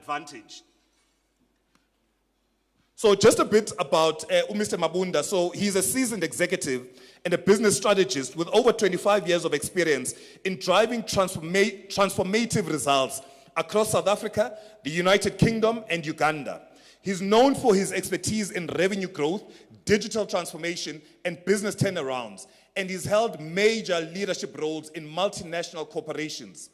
advantage. So just a bit about Mr. Mabunda. So he's a seasoned executive and a business strategist with over 25 years of experience in driving transformative results across South Africa, the United Kingdom, and Uganda. He's known for his expertise in revenue growth, digital transformation, and business turnarounds, and he's held major leadership roles in multinational corporations.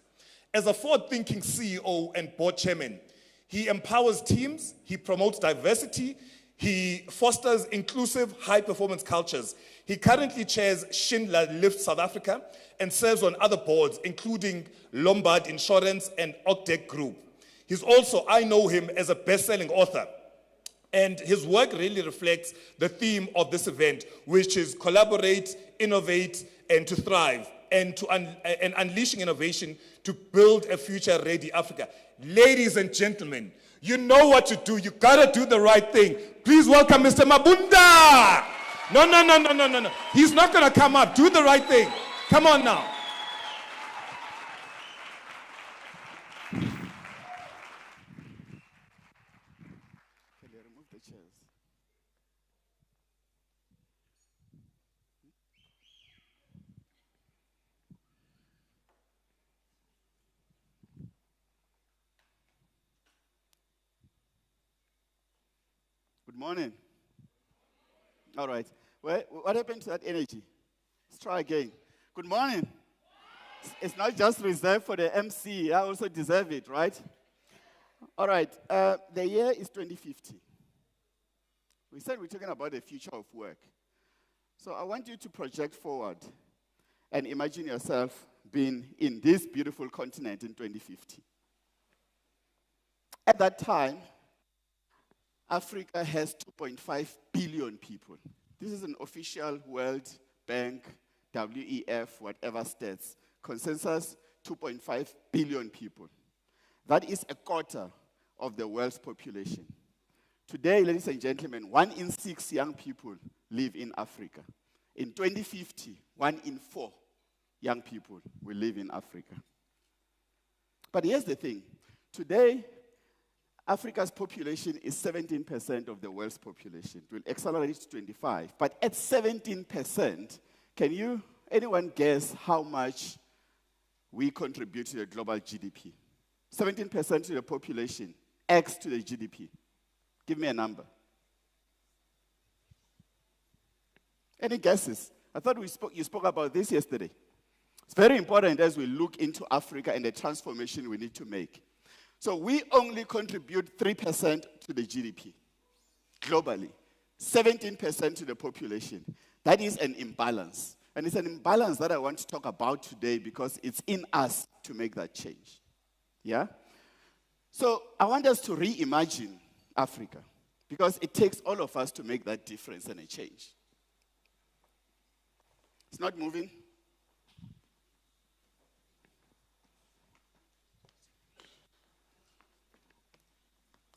As a forward-thinking CEO and board chairman, he empowers teams, he promotes diversity, he fosters inclusive, high-performance cultures. He currently chairs Schindler Lift South Africa and serves on other boards, including Lombard Insurance and Octec Group. He's also, I know him as a best-selling author, and his work really reflects the theme of this event, which is collaborate, innovate, and to thrive, and unleashing innovation to build a future-ready Africa. Ladies and gentlemen, you know what to do. You gotta do the right thing. Please welcome Mr. Mabunda. No. He's not gonna come up. Do the right thing. Come on now. Good morning. All right. Well, what happened to that energy? Let's try again. Good morning. It's not just reserved for the MC. I also deserve it, right? All right. The year is 2050. We said we're talking about the future of work. So I want you to project forward and imagine yourself being in this beautiful continent in 2050. At that time, Africa has 2.5 billion people. This is an official World Bank, WEF, whatever stats. Consensus, 2.5 billion people. That is a quarter of the world's population. Today, ladies and gentlemen, 1 in 6 young people live in Africa. In 2050, 1 in 4 young people will live in Africa. But here's the thing. Today, Africa's population is 17% of the world's population. It will accelerate to 25. But at 17%, can anyone guess how much we contribute to the global GDP? 17% to the population, X to the GDP. Give me a number. Any guesses? I thought you spoke about this yesterday. It's very important as we look into Africa and the transformation we need to make. So we only contribute 3% to the GDP globally, 17% to the population. That is an imbalance. And it's an imbalance that I want to talk about today because it's in us to make that change. Yeah? So I want us to reimagine Africa because it takes all of us to make that difference and a change. It's not moving.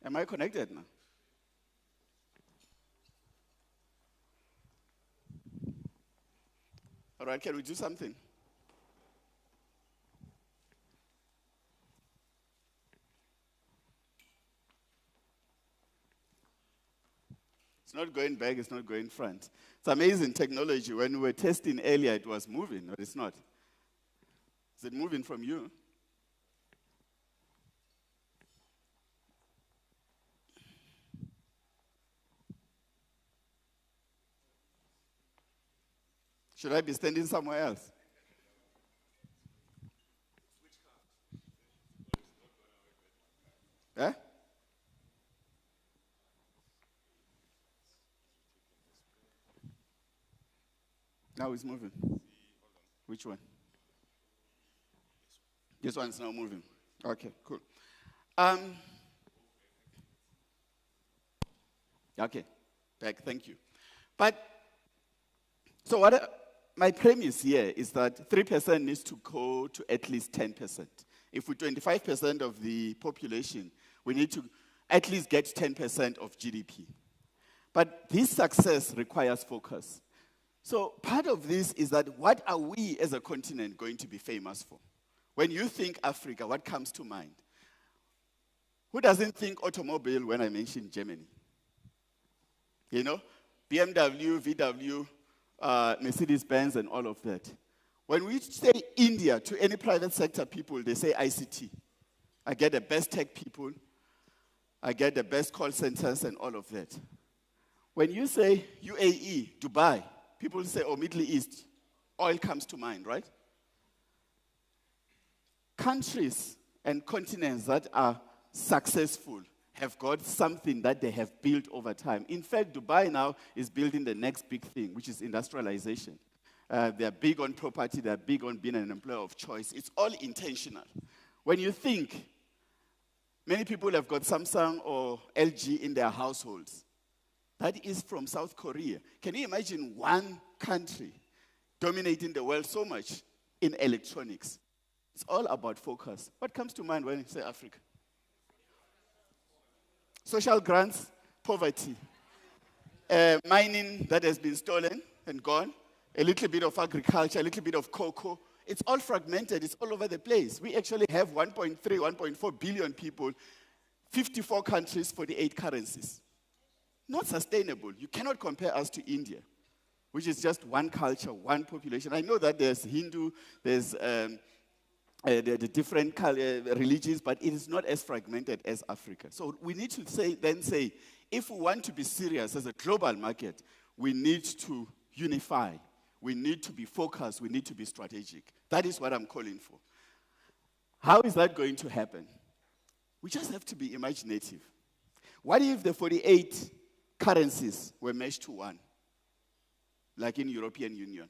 Am I connected now? All right, can we do something? It's not going back, it's not going front. It's amazing technology. When we were testing earlier, it was moving, but it's not. Is it moving from you? Should I be standing somewhere else? Eh? Now it's moving. Which one? This one's now moving. Okay, cool. Okay, back, thank you. But, so my premise here is that 3% needs to go to at least 10%. If we're 25% of the population, we need to at least get 10% of GDP. But this success requires focus. So part of this is that what are we as a continent going to be famous for? When you think Africa, what comes to mind? Who doesn't think automobile when I mention Germany? You know, BMW, VW, Mercedes-Benz, and all of that. When we say India to any private sector people, they say ICT. I get the best tech people. I get the best call centers and all of that. When you say UAE, Dubai, people say, oh, Middle East, oil comes to mind, right? Countries and continents that are successful have got something that they have built over time. In fact, Dubai now is building the next big thing, which is industrialization. They're big on property. They're big on being an employer of choice. It's all intentional. When you think, many people have got Samsung or LG in their households. That is from South Korea. Can you imagine one country dominating the world so much in electronics? It's all about focus. What comes to mind when you say Africa? Social grants, poverty, mining that has been stolen and gone, a little bit of agriculture, a little bit of cocoa. It's all fragmented. It's all over the place. We actually have 1.3, 1.4 billion people, 54 countries, 48 currencies. Not sustainable. You cannot compare us to India, which is just one culture, one population. I know that there's Hindu, there's the different religions, but it is not as fragmented as Africa. So we need to say, if we want to be serious as a global market, we need to unify. We need to be focused. We need to be strategic. That is what I'm calling for. How is that going to happen? We just have to be imaginative. What if the 48 currencies were meshed to one, like in European Union?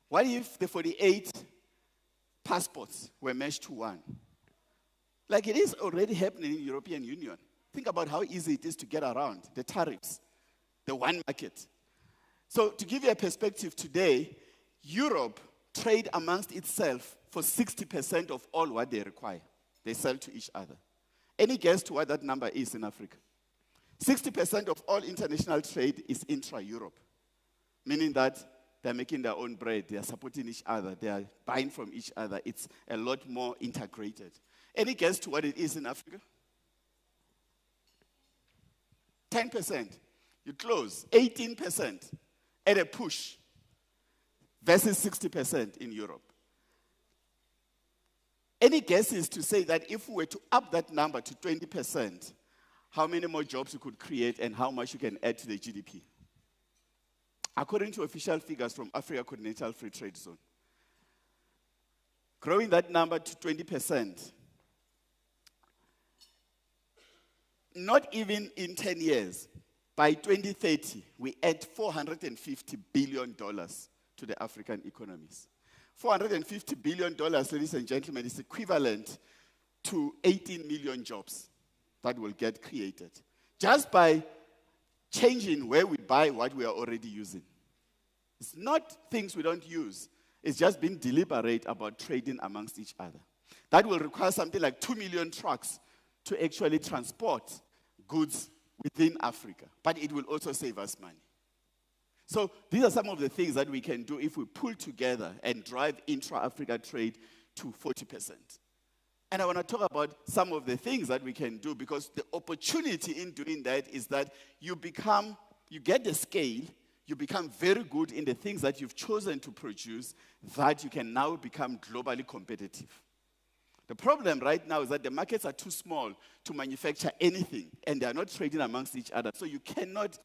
What if the 48 passports were meshed to one? Like it is already happening in European Union. Think about how easy it is to get around the tariffs, the one market. So to give you a perspective today, Europe trade amongst itself for 60% of all what they require. They sell to each other. Any guess to what that number is in Africa? 60% of all international trade is intra-Europe, meaning that they're making their own bread, they are supporting each other, they are buying from each other. It's a lot more integrated. Any guess to what it is in Africa? 10%. You close. 18% at a push versus 60% in Europe. Any guesses to say that if we were to up that number to 20%, how many more jobs you could create and how much you can add to the GDP? According to official figures from Africa Continental Free Trade Zone, growing that number to 20%, not even in 10 years, by 2030, we add $450 billion to the African economies. $450 billion, ladies and gentlemen, is equivalent to 18 million jobs that will get created just by changing where we buy what we are already using. It's not things we don't use. It's just being deliberate about trading amongst each other. That will require something like 2 million trucks to actually transport goods within Africa. But it will also save us money. So these are some of the things that we can do if we pull together and drive intra-Africa trade to 40%. And I want to talk about some of the things that we can do, because the opportunity in doing that is that you get the scale, you become very good in the things that you've chosen to produce, that you can now become globally competitive. The problem right now is that the markets are too small to manufacture anything, and they are not trading amongst each other. So you cannot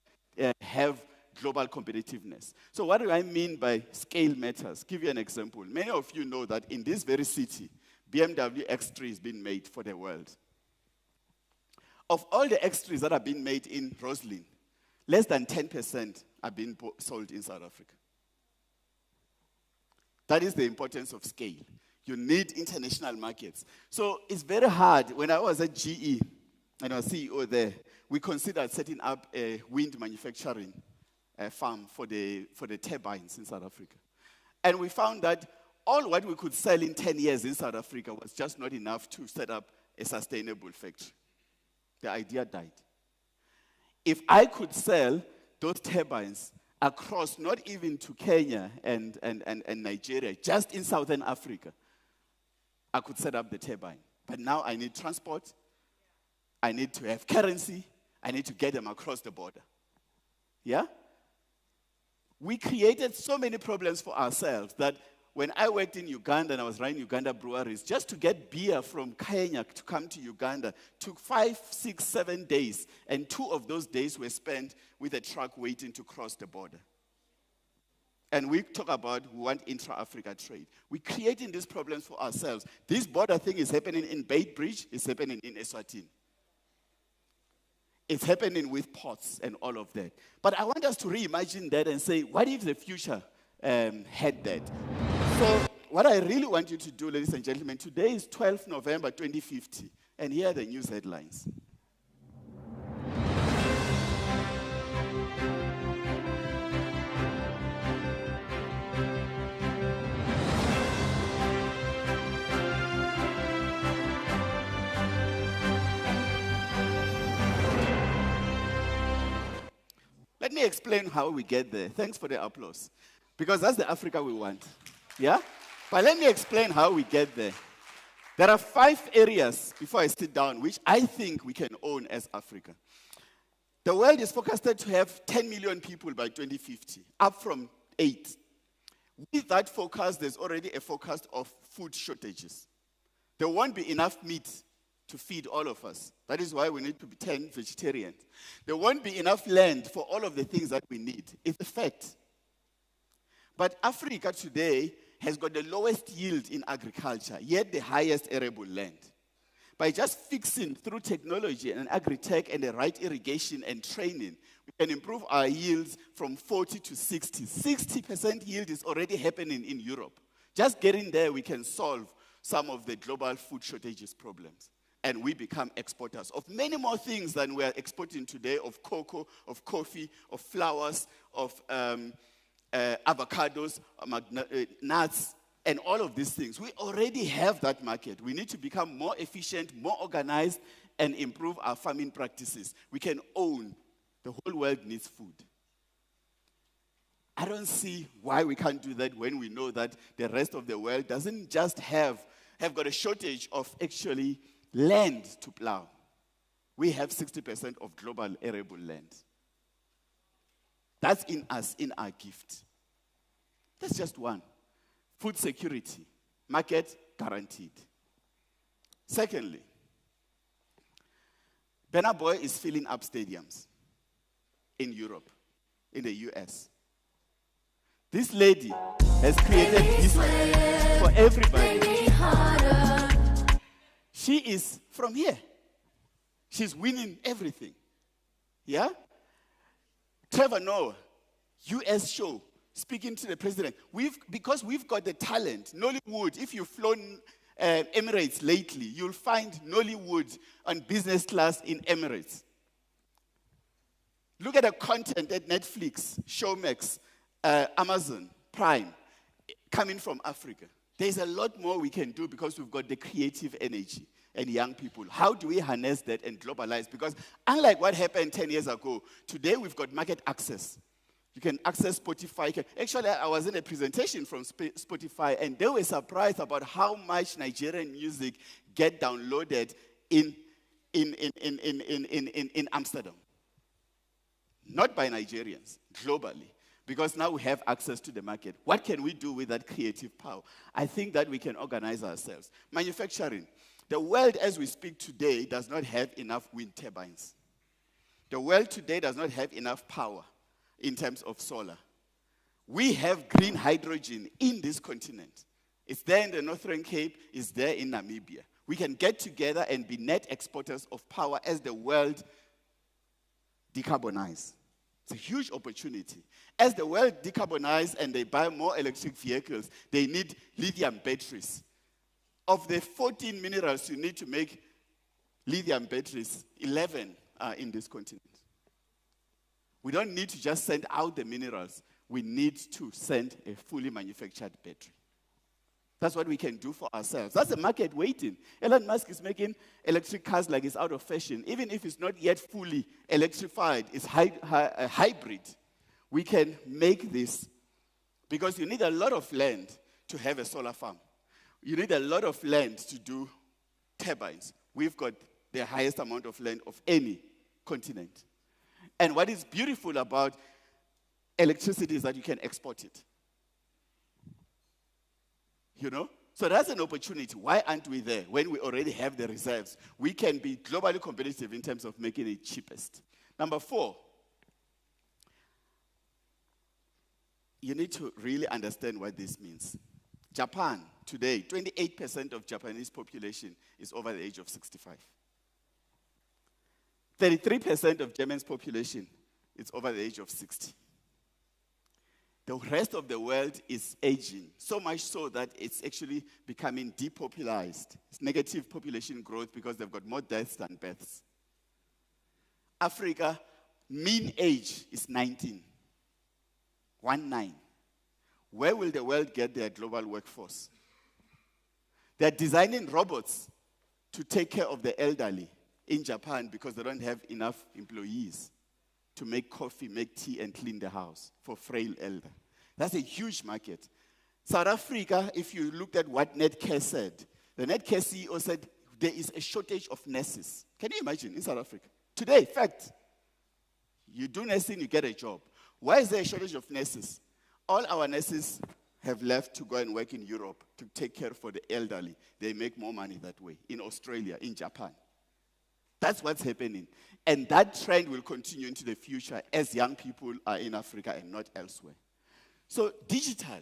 have global competitiveness. So what do I mean by scale matters? Give you an example. Many of you know that in this very city, BMW X3 is being made for the world. Of all the X3s that are being made in Roslyn, less than 10% are being sold in South Africa. That is the importance of scale. You need international markets. So it's very hard. When I was at GE and I was CEO there, we considered setting up a wind manufacturing farm for the turbines in South Africa. And we found that all what we could sell in 10 years in South Africa was just not enough to set up a sustainable factory. The idea died. If I could sell those turbines across, not even to Kenya and Nigeria, just in Southern Africa, I could set up the turbine. But now I need transport, I need to have currency. I need to get them across the border. Yeah? We created so many problems for ourselves that when I worked in Uganda and I was running Uganda breweries, just to get beer from Kenya to come to Uganda took 5, 6, 7 days. And 2 of those days were spent with a truck waiting to cross the border. And we talk about we want intra-Africa trade. We're creating these problems for ourselves. This border thing is happening in Beitbridge. It's happening in Eswatini. It's happening with ports and all of that. But I want us to reimagine that and say, what if the future had that? So what I really want you to do, ladies and gentlemen, today is 12 November 2050. And here are the news headlines. Let me explain how we get there. Thanks for the applause. Because that's the Africa we want. Yeah? But let me explain how we get there. There are 5 areas, before I sit down, which I think we can own as Africa. The world is forecasted to have 10 million people by 2050, up from 8. With that forecast, there's already a forecast of food shortages. There won't be enough meat to feed all of us. That is why we need to be 10 vegetarians. There won't be enough land for all of the things that we need. It's a fact. But Africa today has got the lowest yield in agriculture, yet the highest arable land. By just fixing through technology and agri-tech and the right irrigation and training, we can improve our yields from 40 to 60. 60% yield is already happening in Europe. Just getting there, we can solve some of the global food shortages problems. And we become exporters of many more things than we are exporting today, of cocoa, of coffee, of flowers, of avocados, nuts, and all of these things. We already have that market. We need to become more efficient, more organized, and improve our farming practices. We can own. The whole world needs food. I don't see why we can't do that when we know that the rest of the world doesn't just have got a shortage of actually land to plow. We have 60% of global arable land. That's in us, in our gift. That's just one. Food security, market guaranteed. Secondly, Burna Boy is filling up stadiums in Europe, in the US. This lady has created history for everybody. She is from here. She's winning everything. Yeah? Trevor Noah, US show, speaking to the president. Because we've got the talent, Nollywood, if you've flown Emirates lately, you'll find Nollywood on business class in Emirates. Look at the content at Netflix, Showmax, Amazon, Prime, coming from Africa. There's a lot more we can do because we've got the creative energy and young people. How do we harness that and globalize? Because unlike what happened 10 years ago, today we've got market access. You can access Spotify. Actually, I was in a presentation from Spotify, and they were surprised about how much Nigerian music get downloaded in Amsterdam. Not by Nigerians, globally. Because now we have access to the market. What can we do with that creative power? I think that we can organize ourselves. Manufacturing. The world as we speak today does not have enough wind turbines. The world today does not have enough power in terms of solar. We have green hydrogen in this continent. It's there in the Northern Cape, it's there in Namibia. We can get together and be net exporters of power as the world decarbonizes. It's a huge opportunity. As the world decarbonizes and they buy more electric vehicles, they need lithium batteries. Of the 14 minerals you need to make lithium batteries, 11 are in this continent. We don't need to just send out the minerals. We need to send a fully manufactured battery. That's what we can do for ourselves. That's the market waiting. Elon Musk is making electric cars like it's out of fashion. Even if it's not yet fully electrified, it's a hybrid. We can make this because you need a lot of land to have a solar farm. You need a lot of land to do turbines. We've got the highest amount of land of any continent. And what is beautiful about electricity is that you can export it. You know? So that's an opportunity. Why aren't we there when we already have the reserves? We can be globally competitive in terms of making it cheapest. Number 4, you need to really understand what this means. Japan, today, 28% of Japanese population is over the age of 65. 33% of Germany's population is over the age of 60. The rest of the world is aging, so much so that it's actually becoming depopulated. It's negative population growth because they've got more deaths than births. Africa, mean age is 19. 19. Where will the world get their global workforce? They're designing robots to take care of the elderly in Japan because they don't have enough employees to make coffee, make tea, and clean the house for frail elder. That's a huge market. South Africa, if you looked at what Netcare said, the Netcare CEO said there is a shortage of nurses. Can you imagine in South Africa? Today, fact, you do nursing, you get a job. Why is there a shortage of nurses? All our nurses have left to go and work in Europe to take care for the elderly. They make more money that way, in Australia, in Japan. That's what's happening. And that trend will continue into the future as young people are in Africa and not elsewhere. So digital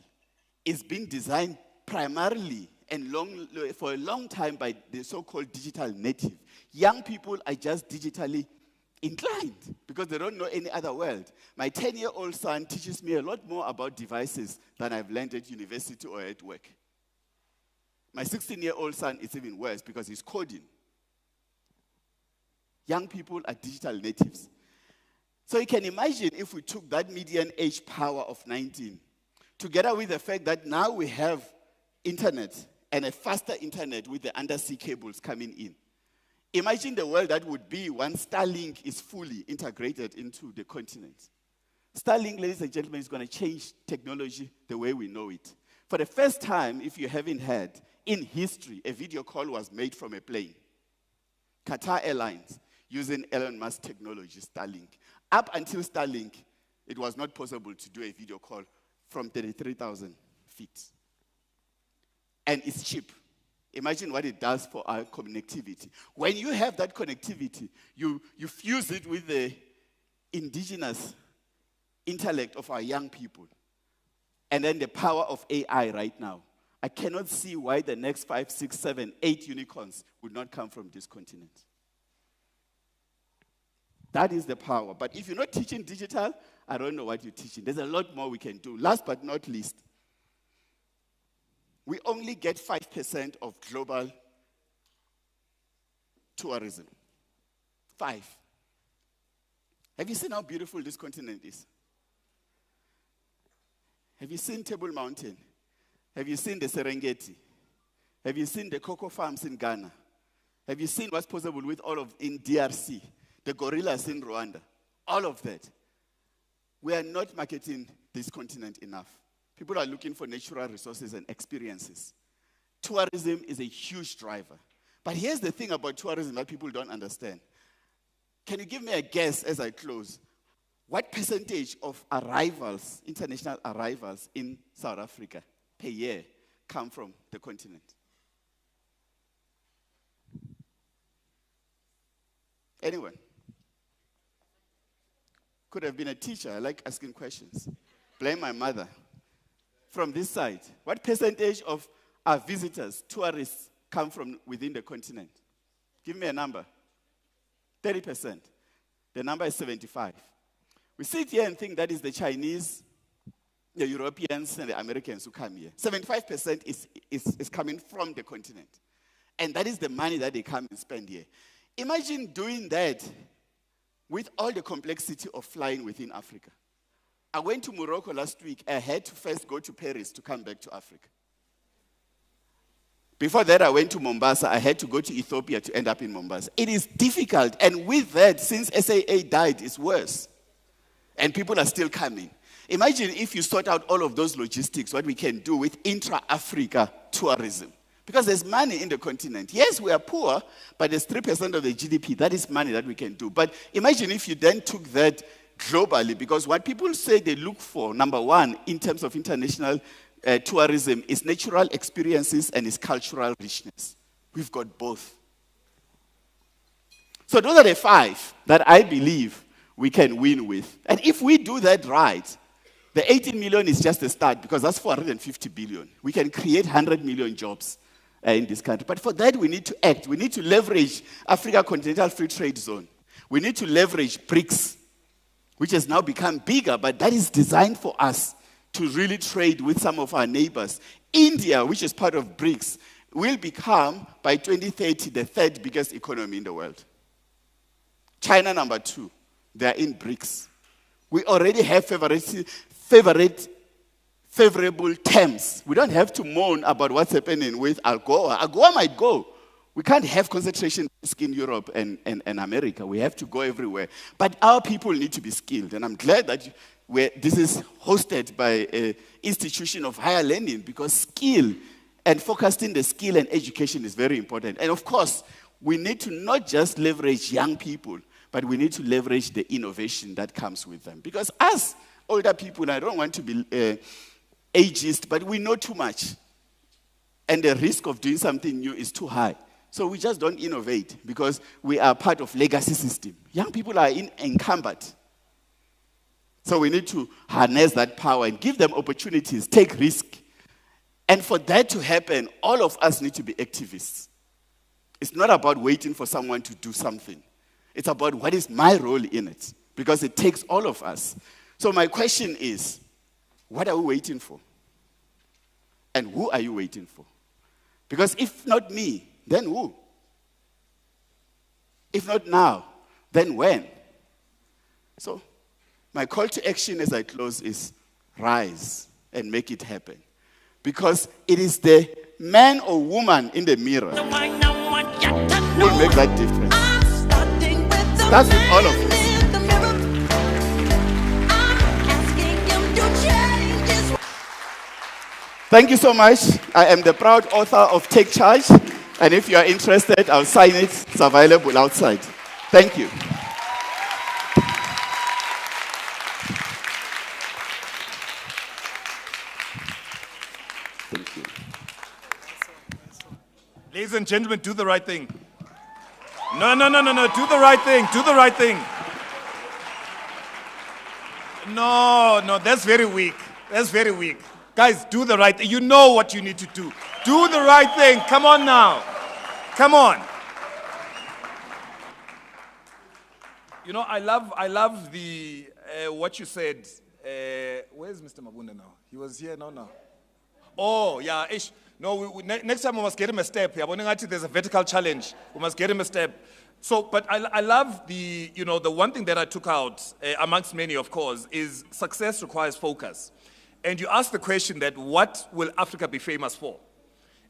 is being designed primarily and for a long time by the so-called digital native. Young people are just digitally inclined because they don't know any other world. My 10-year-old son teaches me a lot more about devices than I've learned at university or at work. My 16-year-old son is even worse because he's coding. Young people are digital natives. So you can imagine if we took that median age power of 19, together with the fact that now we have internet and a faster internet with the undersea cables coming in. Imagine the world that would be once Starlink is fully integrated into the continent. Starlink, ladies and gentlemen, is going to change technology the way we know it. For the first time, if you haven't heard, in history, a video call was made from a plane. Qatar Airlines, using Elon Musk technology, Starlink. Up until Starlink, it was not possible to do a video call from 33,000 feet. And it's cheap. Imagine what it does for our connectivity. When you have that connectivity, you fuse it with the indigenous intellect of our young people. And then the power of AI right now. I cannot see why the next 5, 6, 7, 8 unicorns would not come from this continent. That is the power. But if you're not teaching digital, I don't know what you're teaching. There's a lot more we can do. Last but not least, we only get 5% of global tourism. 5. Have you seen how beautiful this continent is? Have you seen Table Mountain? Have you seen the Serengeti? Have you seen the cocoa farms in Ghana? Have you seen what's possible with all of in DRC? The gorillas in Rwanda? All of that. We are not marketing this continent enough. People are looking for natural resources and experiences. Tourism is a huge driver. But here's the thing about tourism that people don't understand. Can you give me a guess as I close? What percentage of arrivals, international arrivals in South Africa per year come from the continent? Anyone? Could have been a teacher. I like asking questions. Blame my mother. From this side, what percentage of our visitors, tourists, come from within the continent? Give me a number. 30%. The number is 75. We sit here and think that is the Chinese, the Europeans, and the Americans who come here. 75% is coming from the continent. And that is the money that they come and spend here. Imagine doing that with all the complexity of flying within Africa. I went to Morocco last week. I had to first go to Paris to come back to Africa. Before that, I went to Mombasa. I had to go to Ethiopia to end up in Mombasa. It is difficult. And with that, since SAA died, it's worse. And people are still coming. Imagine if you sort out all of those logistics, what we can do with intra-Africa tourism. Because there's money in the continent. Yes, we are poor, but there's 3% of the GDP. That is money that we can do. But imagine if you then took that globally, because what people say they look for, number one, in terms of international tourism, is natural experiences and is cultural richness. We've got both. So those are the 5 that I believe we can win with. And if we do that right, the 18 million is just a start, because that's 450 billion. We can create 100 million jobs in this country. But for that, we need to act. We need to leverage Africa Continental Free Trade Zone. We need to leverage BRICS, which has now become bigger, but that is designed for us to really trade with some of our neighbors. India, which is part of BRICS, will become, by 2030, the 3rd biggest economy in the world. China, number 2. They are in BRICS. We already have favorable terms. We don't have to moan about what's happening with AGOA. AGOA might go. We can't have concentration risk in Europe and America. We have to go everywhere. But our people need to be skilled. And I'm glad that this is hosted by an institution of higher learning, because skill and focusing the skill and education is very important. And of course, we need to not just leverage young people, but we need to leverage the innovation that comes with them. Because as older people, and I don't want to be ageist, but we know too much. And the risk of doing something new is too high. So we just don't innovate, because we are part of legacy system. Young people are encumbered. So we need to harness that power and give them opportunities, take risk. And for that to happen, all of us need to be activists. It's not about waiting for someone to do something. It's about what is my role in it, because it takes all of us. So my question is, what are we waiting for? And who are you waiting for? Because if not me, then who? If not now, then when? So my call to action as I close is rise and make it happen. Because it is the man or woman in the mirror who will make that difference. Starts with all of us. Thank you so much. I am the proud author of Take Charge. And if you are interested, I'll sign it. It's available outside. Thank you. Thank you. Ladies and gentlemen, do the right thing. No. Do the right thing. Do the right thing. No, that's very weak. That's very weak. Guys, do the right thing. You know what you need to do. Do the right thing. Come on now. Come on. You know, I love the what you said. Where's Mr. Mabunda now? He was here now. Oh, yeah. Ish. No, next time we must get him a step. There's a vertical challenge. We must get him a step. So, but I love the one thing that I took out, amongst many, of course, is success requires focus. And you ask the question that what will Africa be famous for?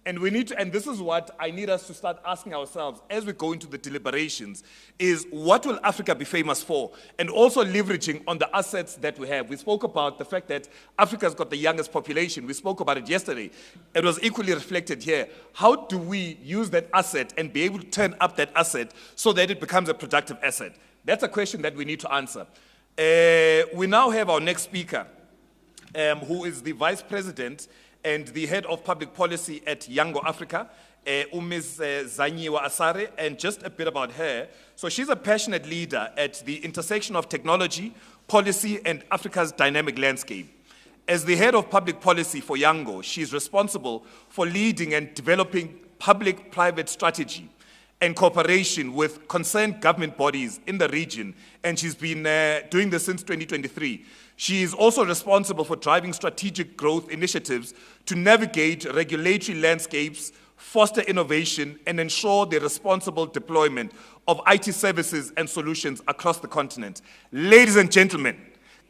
And we need to, and this is what I need us to start asking ourselves as we go into the deliberations, is what will Africa be famous for? And also leveraging on the assets that we have. We spoke about the fact that Africa's got the youngest population. We spoke about it yesterday. It was equally reflected here. How do we use that asset and be able to turn up that asset so that it becomes a productive asset? That's a question that we need to answer. We now have our next speaker, who is the Vice President and the Head of Public Policy at Yango Africa, Ms. Zanyiwa Asare, and just a bit about her. So she's a passionate leader at the intersection of technology, policy, and Africa's dynamic landscape. As the Head of Public Policy for Yango, she's responsible for leading and developing public-private strategy and cooperation with concerned government bodies in the region, and she's been doing this since 2023. She is also responsible for driving strategic growth initiatives to navigate regulatory landscapes, foster innovation, and ensure the responsible deployment of IT services and solutions across the continent. Ladies and gentlemen,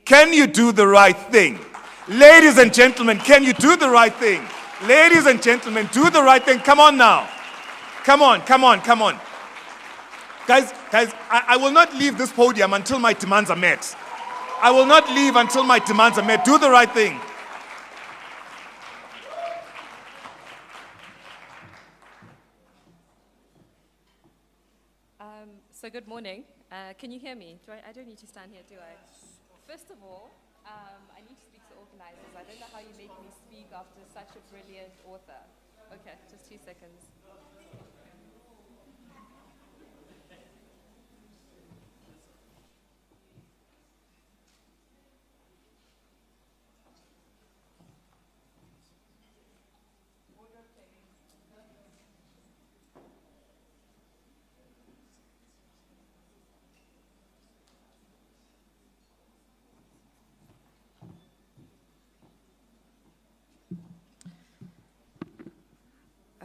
can you do the right thing? Ladies and gentlemen, can you do the right thing? Ladies and gentlemen, do the right thing. Come on now. Come on. Guys, I will not leave this podium until my demands are met. I will not leave until my demands are met. Do the right thing. So good morning. Can you hear me? I don't need to stand here, do I? First of all, I need to speak to organizers. I don't know how you make me speak after such a brilliant author. Okay, just 2 seconds.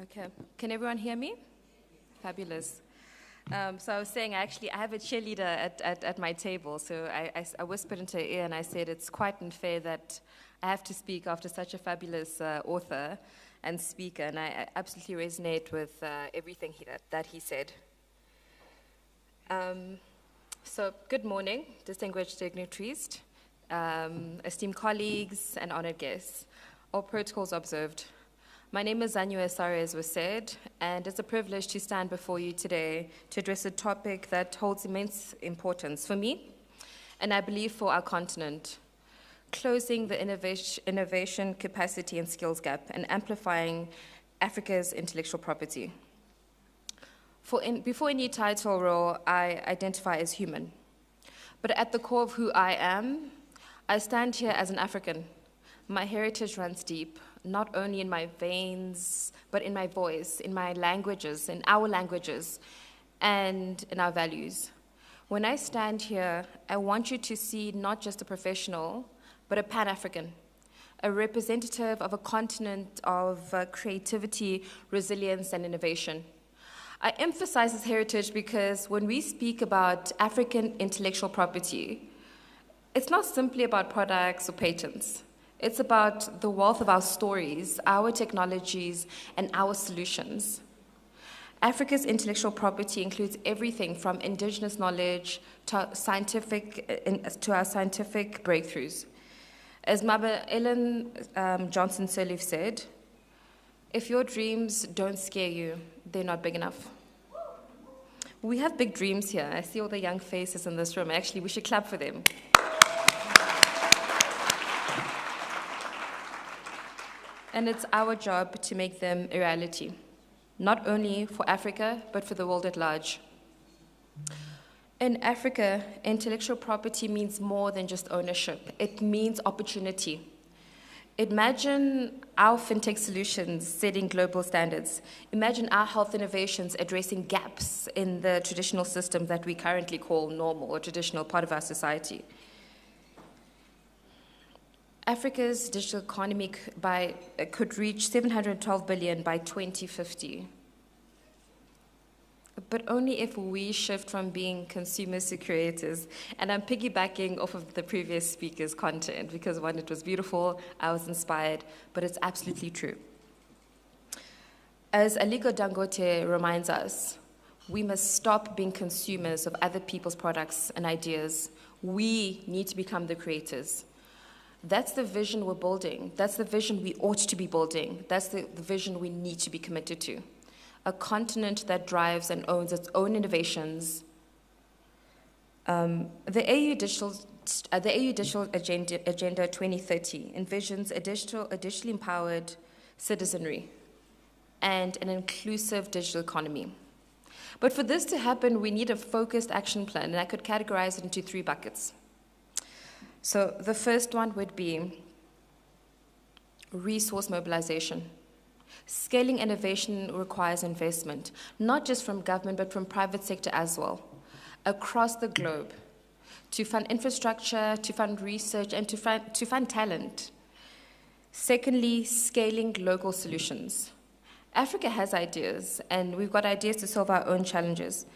Okay, can everyone hear me? Fabulous. So I was saying, I have a cheerleader at my table, so I whispered into her ear and I said, it's quite unfair that I have to speak after such a fabulous author and speaker, and I absolutely resonate with everything that he said. So good morning, distinguished dignitaries, esteemed colleagues, and honored guests. All protocols observed. My name is Zanyu Esare, as was said, and it's a privilege to stand before you today to address a topic that holds immense importance for me, and I believe for our continent: closing the innovation capacity and skills gap and amplifying Africa's intellectual property. Before any title or role, I identify as human. But at the core of who I am, I stand here as an African. My heritage runs deep, not only in my veins, but in my voice, in my languages, in our languages, and in our values. When I stand here, I want you to see not just a professional, but a Pan-African, a representative of a continent of creativity, resilience, and innovation. I emphasize this heritage because when we speak about African intellectual property, it's not simply about products or patents. It's about the wealth of our stories, our technologies, and our solutions. Africa's intellectual property includes everything from indigenous knowledge to our scientific breakthroughs. As Maba Ellen Johnson Sirleaf said, if your dreams don't scare you, they're not big enough. We have big dreams here. I see all the young faces in this room. Actually, we should clap for them. And it's our job to make them a reality, not only for Africa, but for the world at large. In Africa, intellectual property means more than just ownership. It means opportunity. Imagine our fintech solutions setting global standards. Imagine our health innovations addressing gaps in the traditional system that we currently call normal or traditional part of our society. Africa's digital economy could reach 712 billion by 2050. But only if we shift from being consumers to creators. And I'm piggybacking off of the previous speaker's content because, one, it was beautiful, I was inspired, but it's absolutely true. As Aliko Dangote reminds us, we must stop being consumers of other people's products and ideas. We need to become the creators. That's the vision we're building. That's the vision we ought to be building. That's the vision we need to be committed to. A continent that drives and owns its own innovations. The AU Digital Agenda 2030 envisions a digitally empowered citizenry and an inclusive digital economy. But for this to happen, we need a focused action plan, and I could categorize it into 3 buckets. So the first one would be resource mobilization. Scaling innovation requires investment, not just from government, but from private sector as well, across the globe, to fund infrastructure, to fund research, and to fund talent. Secondly, scaling local solutions. Africa has ideas, and we've got ideas to solve our own challenges.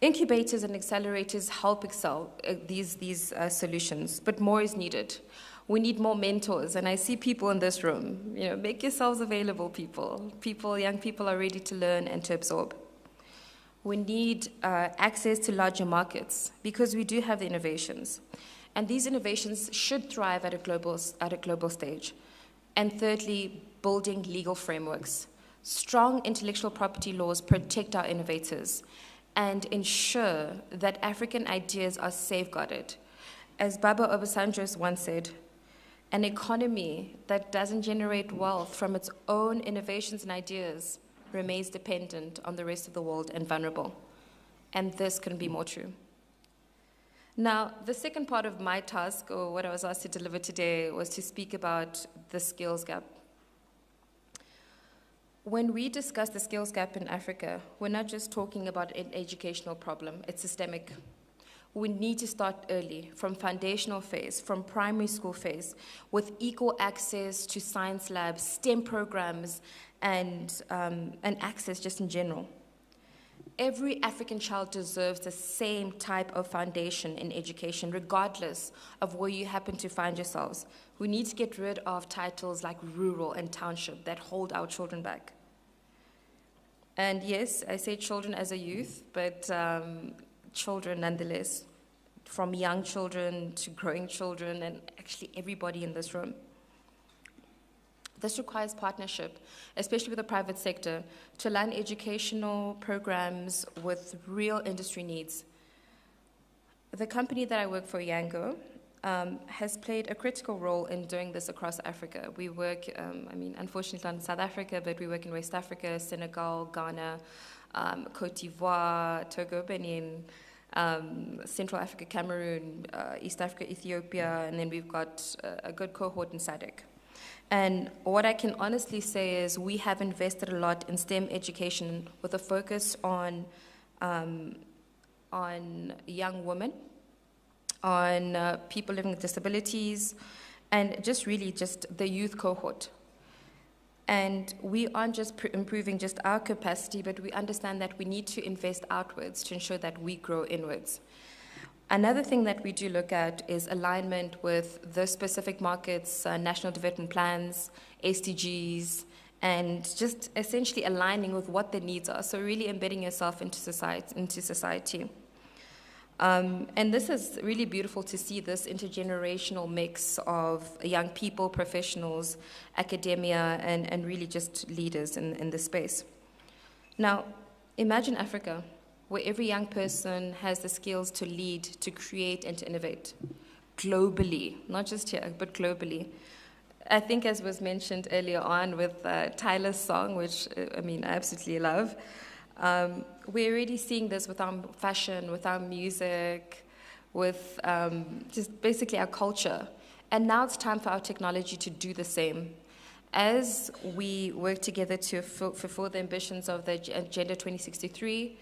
Incubators and accelerators help excel these solutions, but more is needed. We need more mentors, and I see people in this room. Make yourselves available, people. Young people are ready to learn and to absorb. We need access to larger markets because we do have the innovations, and these innovations should thrive at a global stage. And thirdly, building legal frameworks. Strong intellectual property laws protect our innovators, and ensure that African ideas are safeguarded. As Baba Obasanjo once said, an economy that doesn't generate wealth from its own innovations and ideas remains dependent on the rest of the world and vulnerable. And this couldn't be more true. Now, the second part of my task, or what I was asked to deliver today, was to speak about the skills gap. When we discuss the skills gap in Africa, we're not just talking about an educational problem, it's systemic. We need to start early, from foundational phase, from primary school phase, with equal access to science labs, STEM programs, and access just in general. Every African child deserves the same type of foundation in education, regardless of where you happen to find yourselves. We need to get rid of titles like rural and township that hold our children back. And yes, I say children as a youth, but children nonetheless, from young children to growing children, and actually everybody in this room. This requires partnership, especially with the private sector, to align educational programs with real industry needs. The company that I work for, Yango, has played a critical role in doing this across Africa. We work, unfortunately not in South Africa, but we work in West Africa, Senegal, Ghana, Cote d'Ivoire, Togo, Benin, Central Africa, Cameroon, East Africa, Ethiopia, and then we've got a good cohort in SADC. And what I can honestly say is we have invested a lot in STEM education with a focus on young women, on people living with disabilities, and just really just the youth cohort. And we aren't just improving just our capacity, but we understand that we need to invest outwards to ensure that we grow inwards. Another thing that we do look at is alignment with the specific markets, national development plans, SDGs, and just essentially aligning with what their needs are. So really embedding yourself into society. And this is really beautiful to see this intergenerational mix of young people, professionals, academia, and really just leaders in this space. Now, imagine Africa, where every young person has the skills to lead, to create, and to innovate globally, not just here, but globally. I think, as was mentioned earlier on with Tyler's song, which I absolutely love, we're already seeing this with our fashion, with our music, with just basically our culture. And now it's time for our technology to do the same. As we work together to fulfill the ambitions of the Agenda 2063,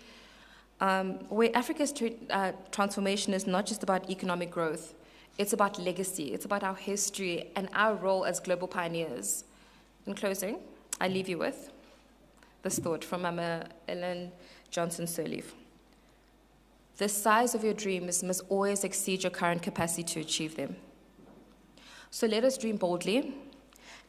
where Africa's transformation is not just about economic growth, it's about legacy, it's about our history and our role as global pioneers. In closing, I leave you with this thought from Mama Ellen Johnson Sirleaf. The size of your dreams must always exceed your current capacity to achieve them. So let us dream boldly,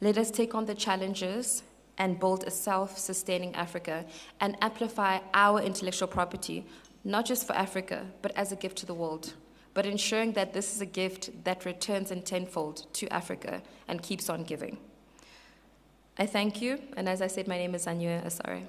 let us take on the challenges and build a self-sustaining Africa and amplify our intellectual property, not just for Africa, but as a gift to the world, but ensuring that this is a gift that returns in tenfold to Africa and keeps on giving. I thank you, and as I said, my name is Anya Asare.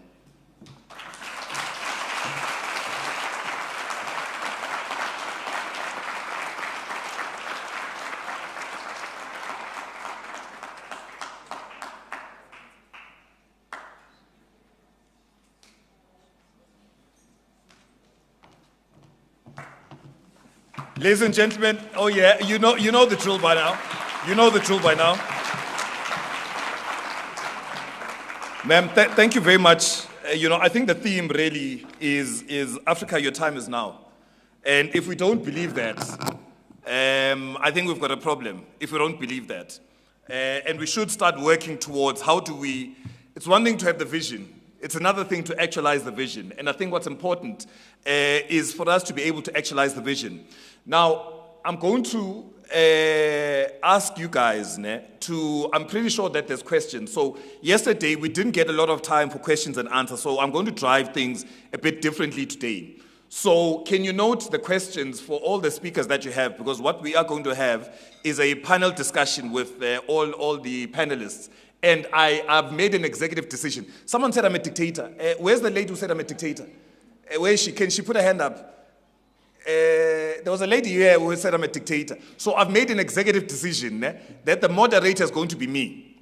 Ladies and gentlemen, oh yeah, you know the drill by now. You know the drill by now. Ma'am, thank you very much. I think the theme really is Africa, your time is now. And if we don't believe that, I think we've got a problem if we don't believe that. And we should start working towards it's one thing to have the vision. It's another thing to actualize the vision. And I think what's important is for us to be able to actualize the vision. Now, I'm going to ask you guys I'm pretty sure that there's questions. So yesterday, we didn't get a lot of time for questions and answers, so I'm going to drive things a bit differently today. So can you note the questions for all the speakers that you have? Because what we are going to have is a panel discussion with all the panelists. And I've made an executive decision. Someone said I'm a dictator. Where's the lady who said I'm a dictator? Where is she? Can she put her hand up? There was a lady here who said I'm a dictator. So I've made an executive decision that the moderator is going to be me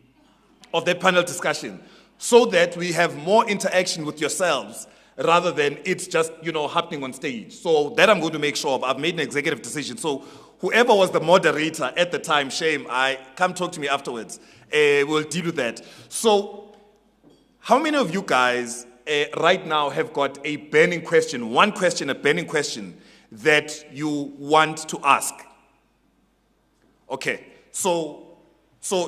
of that panel discussion, so that we have more interaction with yourselves rather than it's just, happening on stage. So that I'm going to make sure of. I've made an executive decision. So whoever was the moderator at the time, shame, come talk to me afterwards. We'll deal with that. So how many of you guys right now have got a burning question, a burning question that you want to ask? Okay, so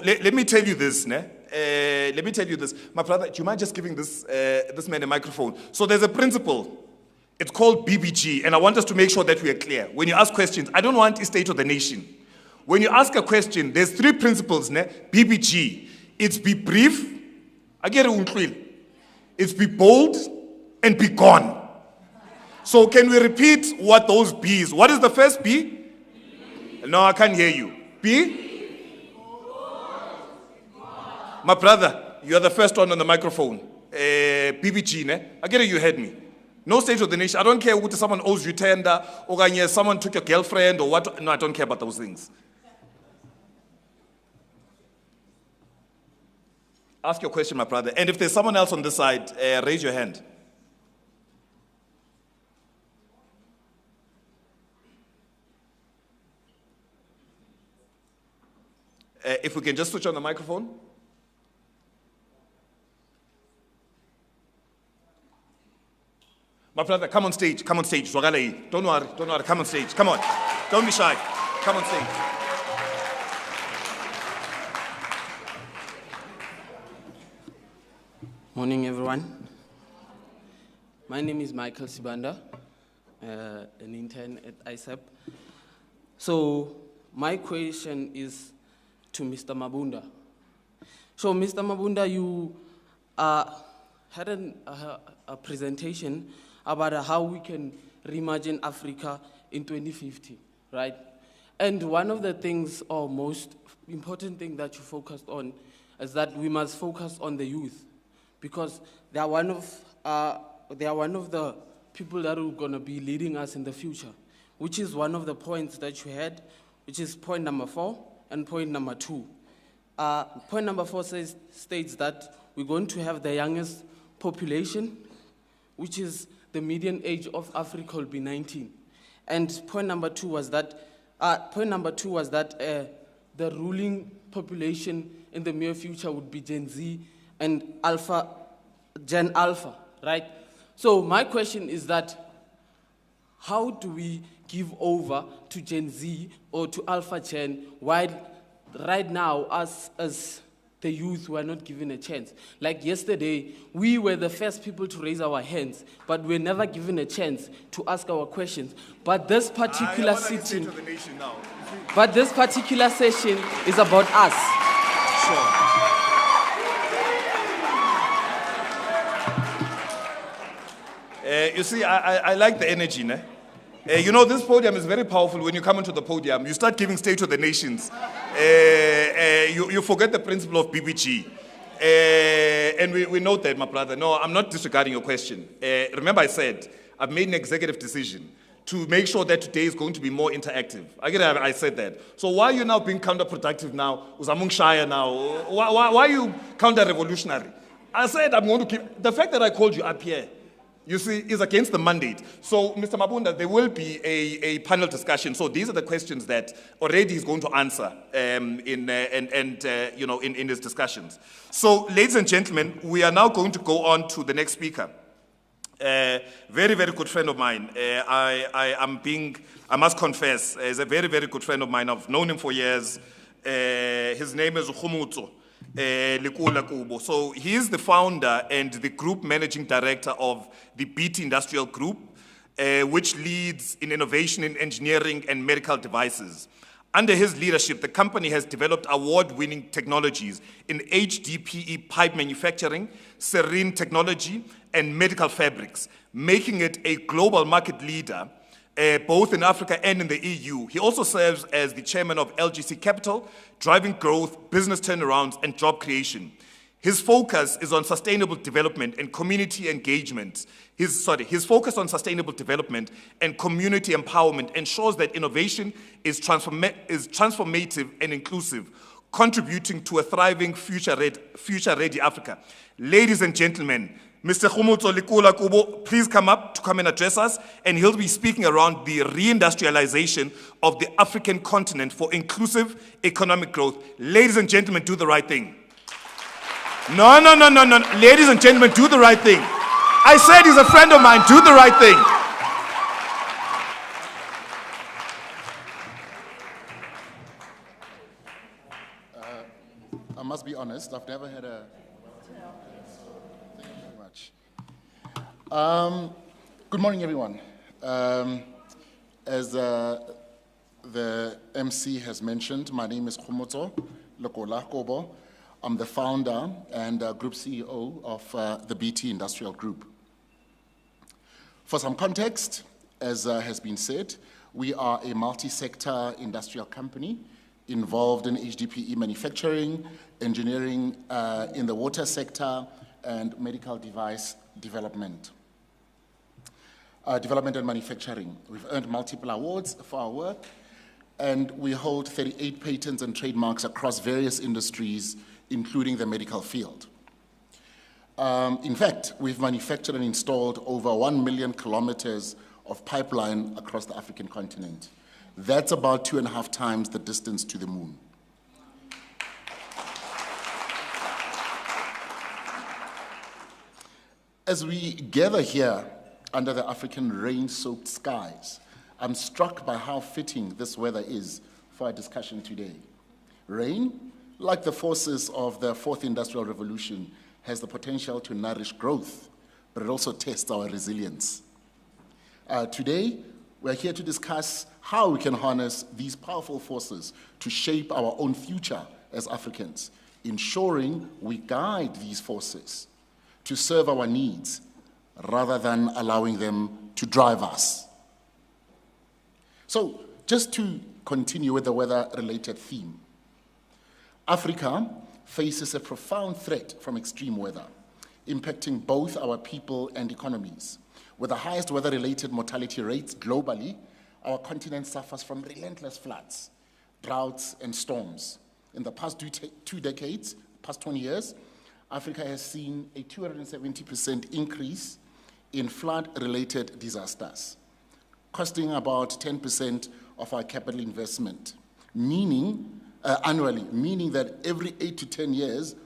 let me tell you this, let me tell you this. My brother, do you mind just giving this man a microphone? So there's a principle. It's called BBG, and I want us to make sure that we are clear. When you ask questions, I don't want a state of the nation. When you ask a question, there's 3 principles, BBG. It's be brief, I get it, it's be bold, and be gone. So can we repeat what those B's? What is the first B? No, I can't hear you. B? My brother, you are the first one on the microphone. BBG, I get it, you heard me. No state of the nation. I don't care whether someone owes you tender, or someone took your girlfriend, or what. No, I don't care about those things. Ask your question, my brother. And if there's someone else on this side, raise your hand. If we can just switch on the microphone. My brother, come on stage. Don't worry, come on stage. Come on. Don't be shy. Come on stage. Morning, everyone. My name is Michael Sibanda, an intern at ISAP. So my question is to Mr. Mabunda. So Mr. Mabunda, you had a presentation about how we can reimagine Africa in 2050, right? And one of the things, or most important thing that you focused on, is that we must focus on the youth, because they are one of the people that are going to be leading us in the future, which is one of the points that you had, which is point number 4 and point number 2. Point number 4 states that we're going to have the youngest population, which is the median age of Africa will be 19. And point number 2 was that the ruling population in the near future would be Gen Z and Gen Alpha, right? So my question is that, how do we give over to Gen Z or to Alpha Gen while right now us as the youth were not given a chance? Like yesterday, we were the first people to raise our hands, but we were never given a chance to ask our questions. But this particular session is about us. Sure. You see, I like the energy, this podium is very powerful. When you come into the podium, you start giving state of the nations. You forget the principle of BBG. And we note that, my brother. No, I'm not disregarding your question. Remember I said, I've made an executive decision to make sure that today is going to be more interactive. I said that. So why are you now being counterproductive now? Uzamung Shire now? Why are you counter-revolutionary? I said I'm going to keep... The fact that I called you up here, you see, is against the mandate. So, Mr. Mabunda, there will be a panel discussion. So these are the questions that already he's going to answer in his discussions. So, ladies and gentlemen, we are now going to go on to the next speaker. Very, very good friend of mine. I must confess, is a very, very good friend of mine. I've known him for years. His name is Khumutso. So he is the founder and the group managing director of the BT Industrial Group, which leads in innovation in engineering and medical devices. Under his leadership, the company has developed award-winning technologies in HDPE pipe manufacturing, serene technology, and medical fabrics, making it a global market leader both in Africa and in the EU. He also serves as the chairman of LGC Capital, driving growth, business turnarounds, and job creation. His focus is on sustainable development and community engagement. His focus on sustainable development and community empowerment ensures that innovation is transformative and inclusive, contributing to a thriving future-ready Africa. Ladies and gentlemen, Mr. Khumutso Likula Kubo, please come and address us, and he'll be speaking around the reindustrialization of the African continent for inclusive economic growth. Ladies and gentlemen, do the right thing. No. Ladies and gentlemen, do the right thing. I said he's a friend of mine. Do the right thing. I must be honest, I've never had a... Thank you very much. Good morning, everyone. As the MC has mentioned, my name is Khumutso Lekola Kobo. I'm the founder and group CEO of the BT Industrial Group. For some context, as has been said, we are a multi-sector industrial company involved in HDPE manufacturing, engineering in the water sector, and medical device development. Development and manufacturing. We've earned multiple awards for our work, and we hold 38 patents and trademarks across various industries, including the medical field. In fact, we've manufactured and installed over 1 million kilometers of pipeline across the African continent. That's about 2.5 times the distance to the moon. As we gather here under the African rain-soaked skies, I'm struck by how fitting this weather is for our discussion today. Rain, like the forces of the fourth industrial revolution, has the potential to nourish growth, but it also tests our resilience. Today, we're here to discuss how we can harness these powerful forces to shape our own future as Africans, ensuring we guide these forces to serve our needs rather than allowing them to drive us. So, just to continue with the weather-related theme, Africa faces a profound threat from extreme weather, impacting both our people and economies. With the highest weather-related mortality rates globally, our continent suffers from relentless floods, droughts, and storms. In the past 2 decades, past 20 years, Africa has seen a 270% increase in flood-related disasters, costing about 10% of our capital investment, annually, meaning that every 8 to 10 years,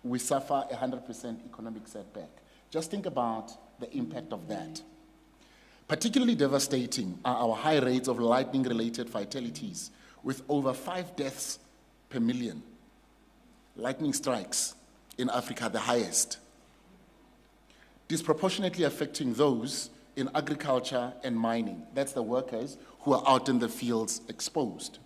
we suffer 100% economic setback. Just think about the impact of that. Particularly devastating are our high rates of lightning-related fatalities, with over 5 deaths per million. Lightning strikes in Africa, the highest, disproportionately affecting those in agriculture and mining. That's the workers who are out in the fields exposed.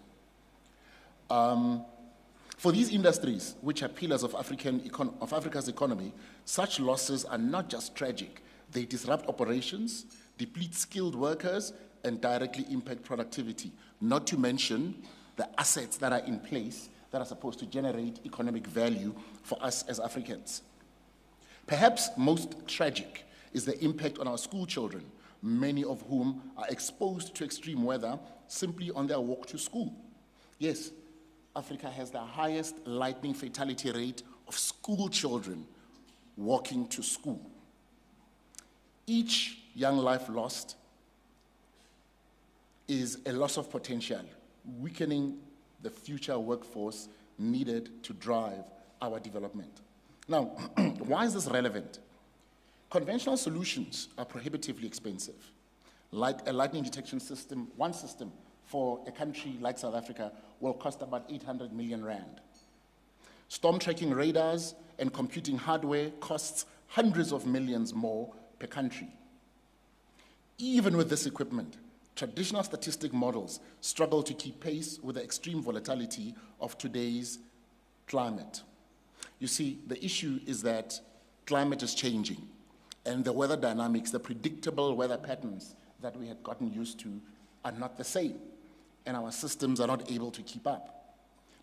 For these industries, which are pillars of Africa's economy, such losses are not just tragic. They disrupt operations, deplete skilled workers, and directly impact productivity, not to mention the assets that are in place that are supposed to generate economic value for us as Africans. Perhaps most tragic is the impact on our school children, many of whom are exposed to extreme weather simply on their walk to school. Yes, Africa has the highest lightning fatality rate of school children walking to school. Each young life lost is a loss of potential, weakening the future workforce needed to drive our development. Now, why is this relevant? Conventional solutions are prohibitively expensive. Like a lightning detection system, one system for a country like South Africa will cost about 800 million rand. Storm tracking radars and computing hardware costs hundreds of millions more per country. Even with this equipment, traditional statistic models struggle to keep pace with the extreme volatility of today's climate. You see, the issue is that climate is changing, and the weather dynamics, the predictable weather patterns that we had gotten used to are not the same, and our systems are not able to keep up.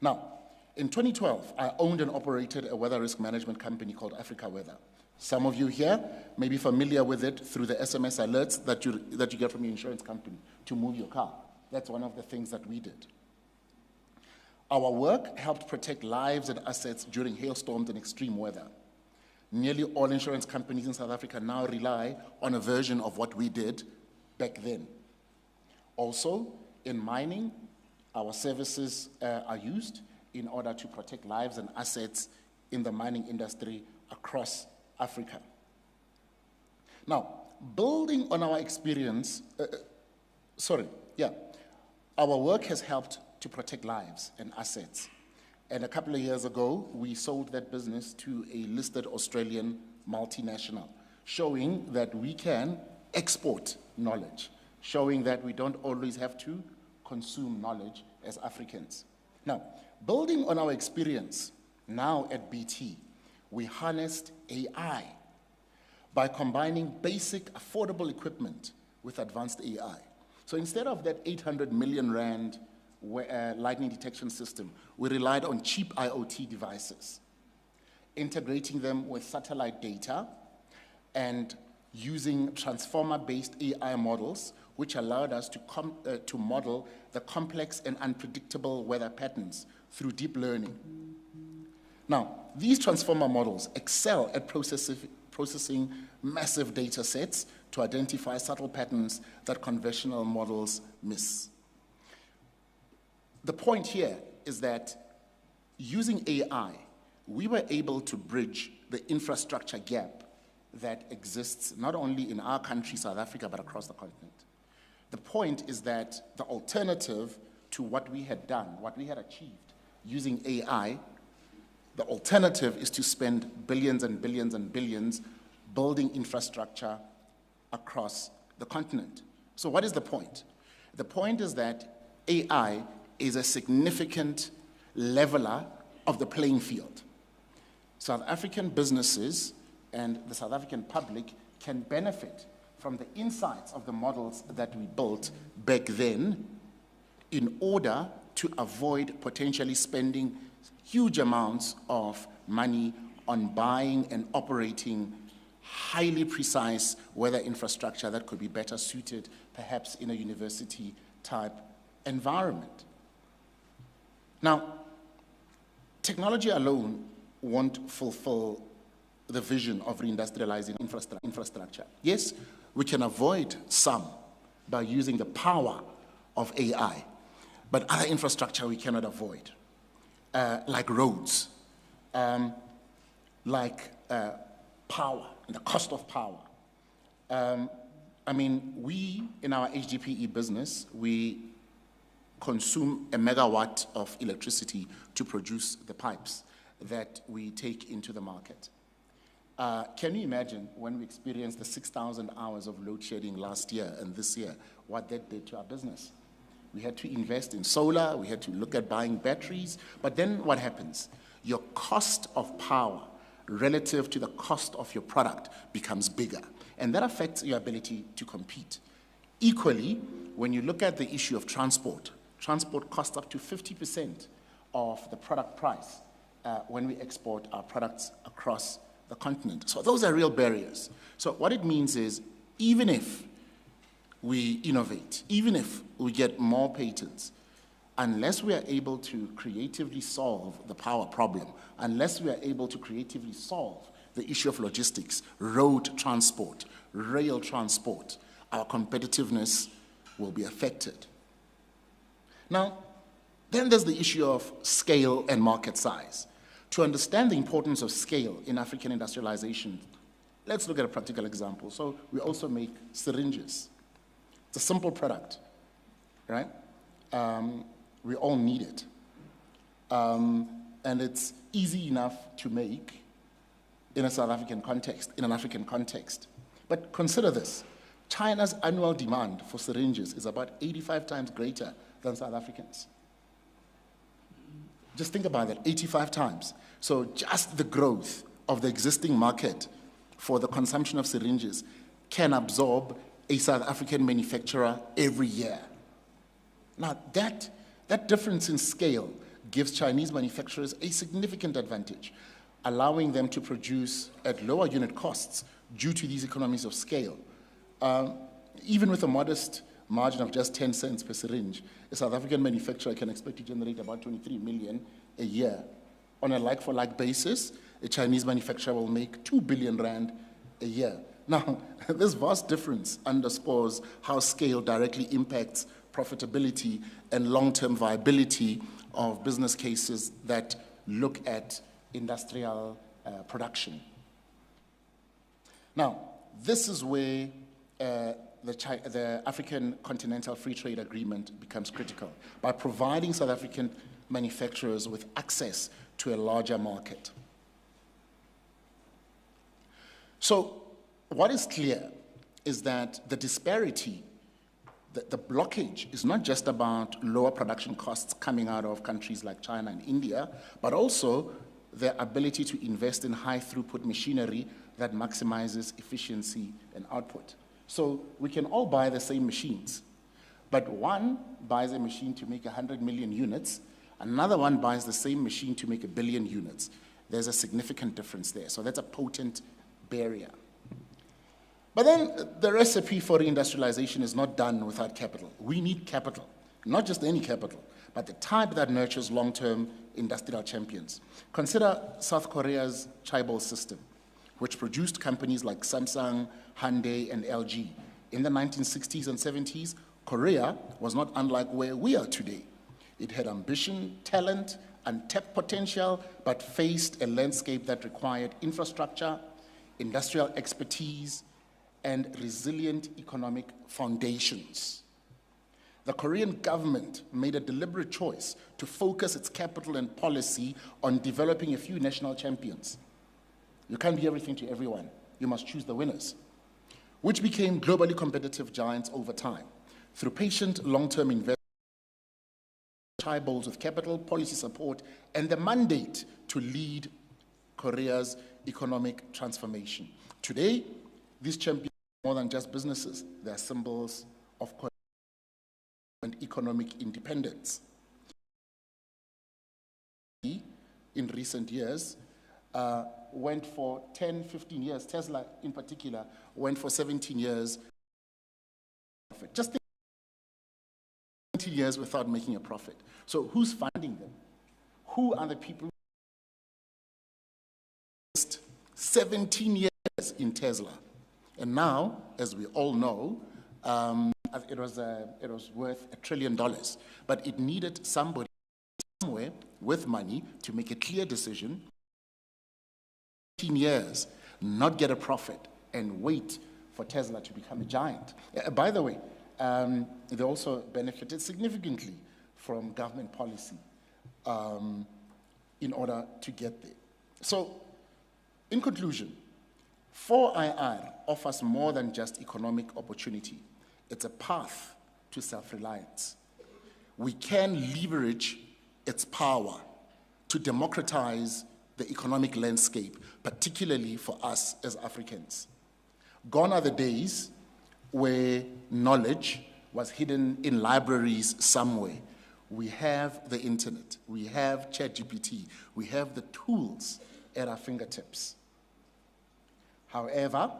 Now, In 2012, I owned and operated a weather risk management company called Africa Weather. Some of you here may be familiar with it through the SMS alerts that you get from your insurance company to move your car. That's one of the things that we did. Our work helped protect lives and assets during hailstorms and extreme weather. Nearly all insurance companies in South Africa now rely on a version of what we did back then. Also, in mining, our services are used in order to protect lives and assets in the mining industry across Africa. Now, building on our experience, our work has helped to protect lives and assets. And a couple of years ago, we sold that business to a listed Australian multinational, showing that we can export knowledge, showing that we don't always have to consume knowledge as Africans. Now, building on our experience, now at BT, we harnessed AI by combining basic affordable equipment with advanced AI. So instead of that 800 million rand lightning detection system, we relied on cheap IoT devices, integrating them with satellite data and using transformer-based AI models, which allowed us to model the complex and unpredictable weather patterns through deep learning. Now, these transformer models excel at processing massive data sets to identify subtle patterns that conventional models miss. The point here is that using AI, we were able to bridge the infrastructure gap that exists not only in our country, South Africa, but across the continent. The point is that the alternative to what we had done, what we had achieved using AI, the alternative is to spend billions and billions and billions building infrastructure across the continent. So what is the point? The point is that AI is a significant leveler of the playing field. South African businesses and the South African public can benefit from the insights of the models that we built back then in order to avoid potentially spending huge amounts of money on buying and operating highly precise weather infrastructure that could be better suited perhaps in a university-type environment. Now, technology alone won't fulfill the vision of reindustrializing infrastructure. Yes, we can avoid some by using the power of AI, but other infrastructure we cannot avoid, like roads, like power, and the cost of power. We, in our HDPE business, we consume a megawatt of electricity to produce the pipes that we take into the market. Can you imagine when we experienced the 6,000 hours of load shedding last year and this year, what that did to our business? We had to invest in solar, we had to look at buying batteries, but then what happens? Your cost of power relative to the cost of your product becomes bigger, and that affects your ability to compete. Equally, when you look at the issue of transport costs up to 50% of the product price when we export our products across the continent. So those are real barriers. So what it means is, even if we innovate, even if we get more patents, unless we are able to creatively solve the power problem, unless we are able to creatively solve the issue of logistics, road transport, rail transport, our competitiveness will be affected. Now, then there's the issue of scale and market size. To understand the importance of scale in African industrialization, let's look at a practical example. So we also make syringes. It's a simple product, right? We all need it. And it's easy enough to make in a South African context, in an African context. But consider this. China's annual demand for syringes is about 85 times greater than South Africans. Just think about that, 85 times. So just the growth of the existing market for the consumption of syringes can absorb a South African manufacturer every year. Now that difference in scale gives Chinese manufacturers a significant advantage, allowing them to produce at lower unit costs due to these economies of scale. Even with a modest margin of just 10 cents per syringe, a South African manufacturer can expect to generate about 23 million a year. On a like-for-like basis, a Chinese manufacturer will make 2 billion rand a year. Now, this vast difference underscores how scale directly impacts profitability and long-term viability of business cases that look at industrial production. Now, this is where the African Continental Free Trade Agreement becomes critical, by providing South African manufacturers with access to a larger market. So, what is clear is that the disparity, the blockage, is not just about lower production costs coming out of countries like China and India, but also their ability to invest in high throughput machinery that maximizes efficiency and output. So we can all buy the same machines, but one buys a machine to make 100 million units, another one buys the same machine to make 1 billion units. There's a significant difference there. So that's a potent barrier. But then the recipe for reindustrialization is not done without capital. We need capital, not just any capital, but the type that nurtures long-term industrial champions. Consider South Korea's chaebol system, which produced companies like Samsung, Hyundai, and LG. In the 1960s and 70s, Korea was not unlike where we are today. It had ambition, talent, untapped potential, but faced a landscape that required infrastructure, industrial expertise, and resilient economic foundations. The Korean government made a deliberate choice to focus its capital and policy on developing a few national champions. You can't be everything to everyone. You must choose the winners, which became globally competitive giants over time. Through patient long-term investment, chaebols with capital, policy support, and the mandate to lead Korea's economic transformation. Today, these champions are more than just businesses. They are symbols of Korea and economic independence. In recent years, went for 10, 15 years. Tesla, in particular, went for 17 years. Just 17 years without making a profit. So who's funding them? Who are the people? 17 years in Tesla. And now, as we all know, it was worth $1 trillion. But it needed somebody somewhere with money to make a clear decision. 15 years, not get a profit, and wait for Tesla to become a giant. By the way, they also benefited significantly from government policy in order to get there. So, in conclusion, 4IR offers more than just economic opportunity. It's a path to self-reliance. We can leverage its power to democratize the economic landscape, particularly for us as Africans. Gone are the days where knowledge was hidden in libraries somewhere. We have the internet, we have ChatGPT, we have the tools at our fingertips. However,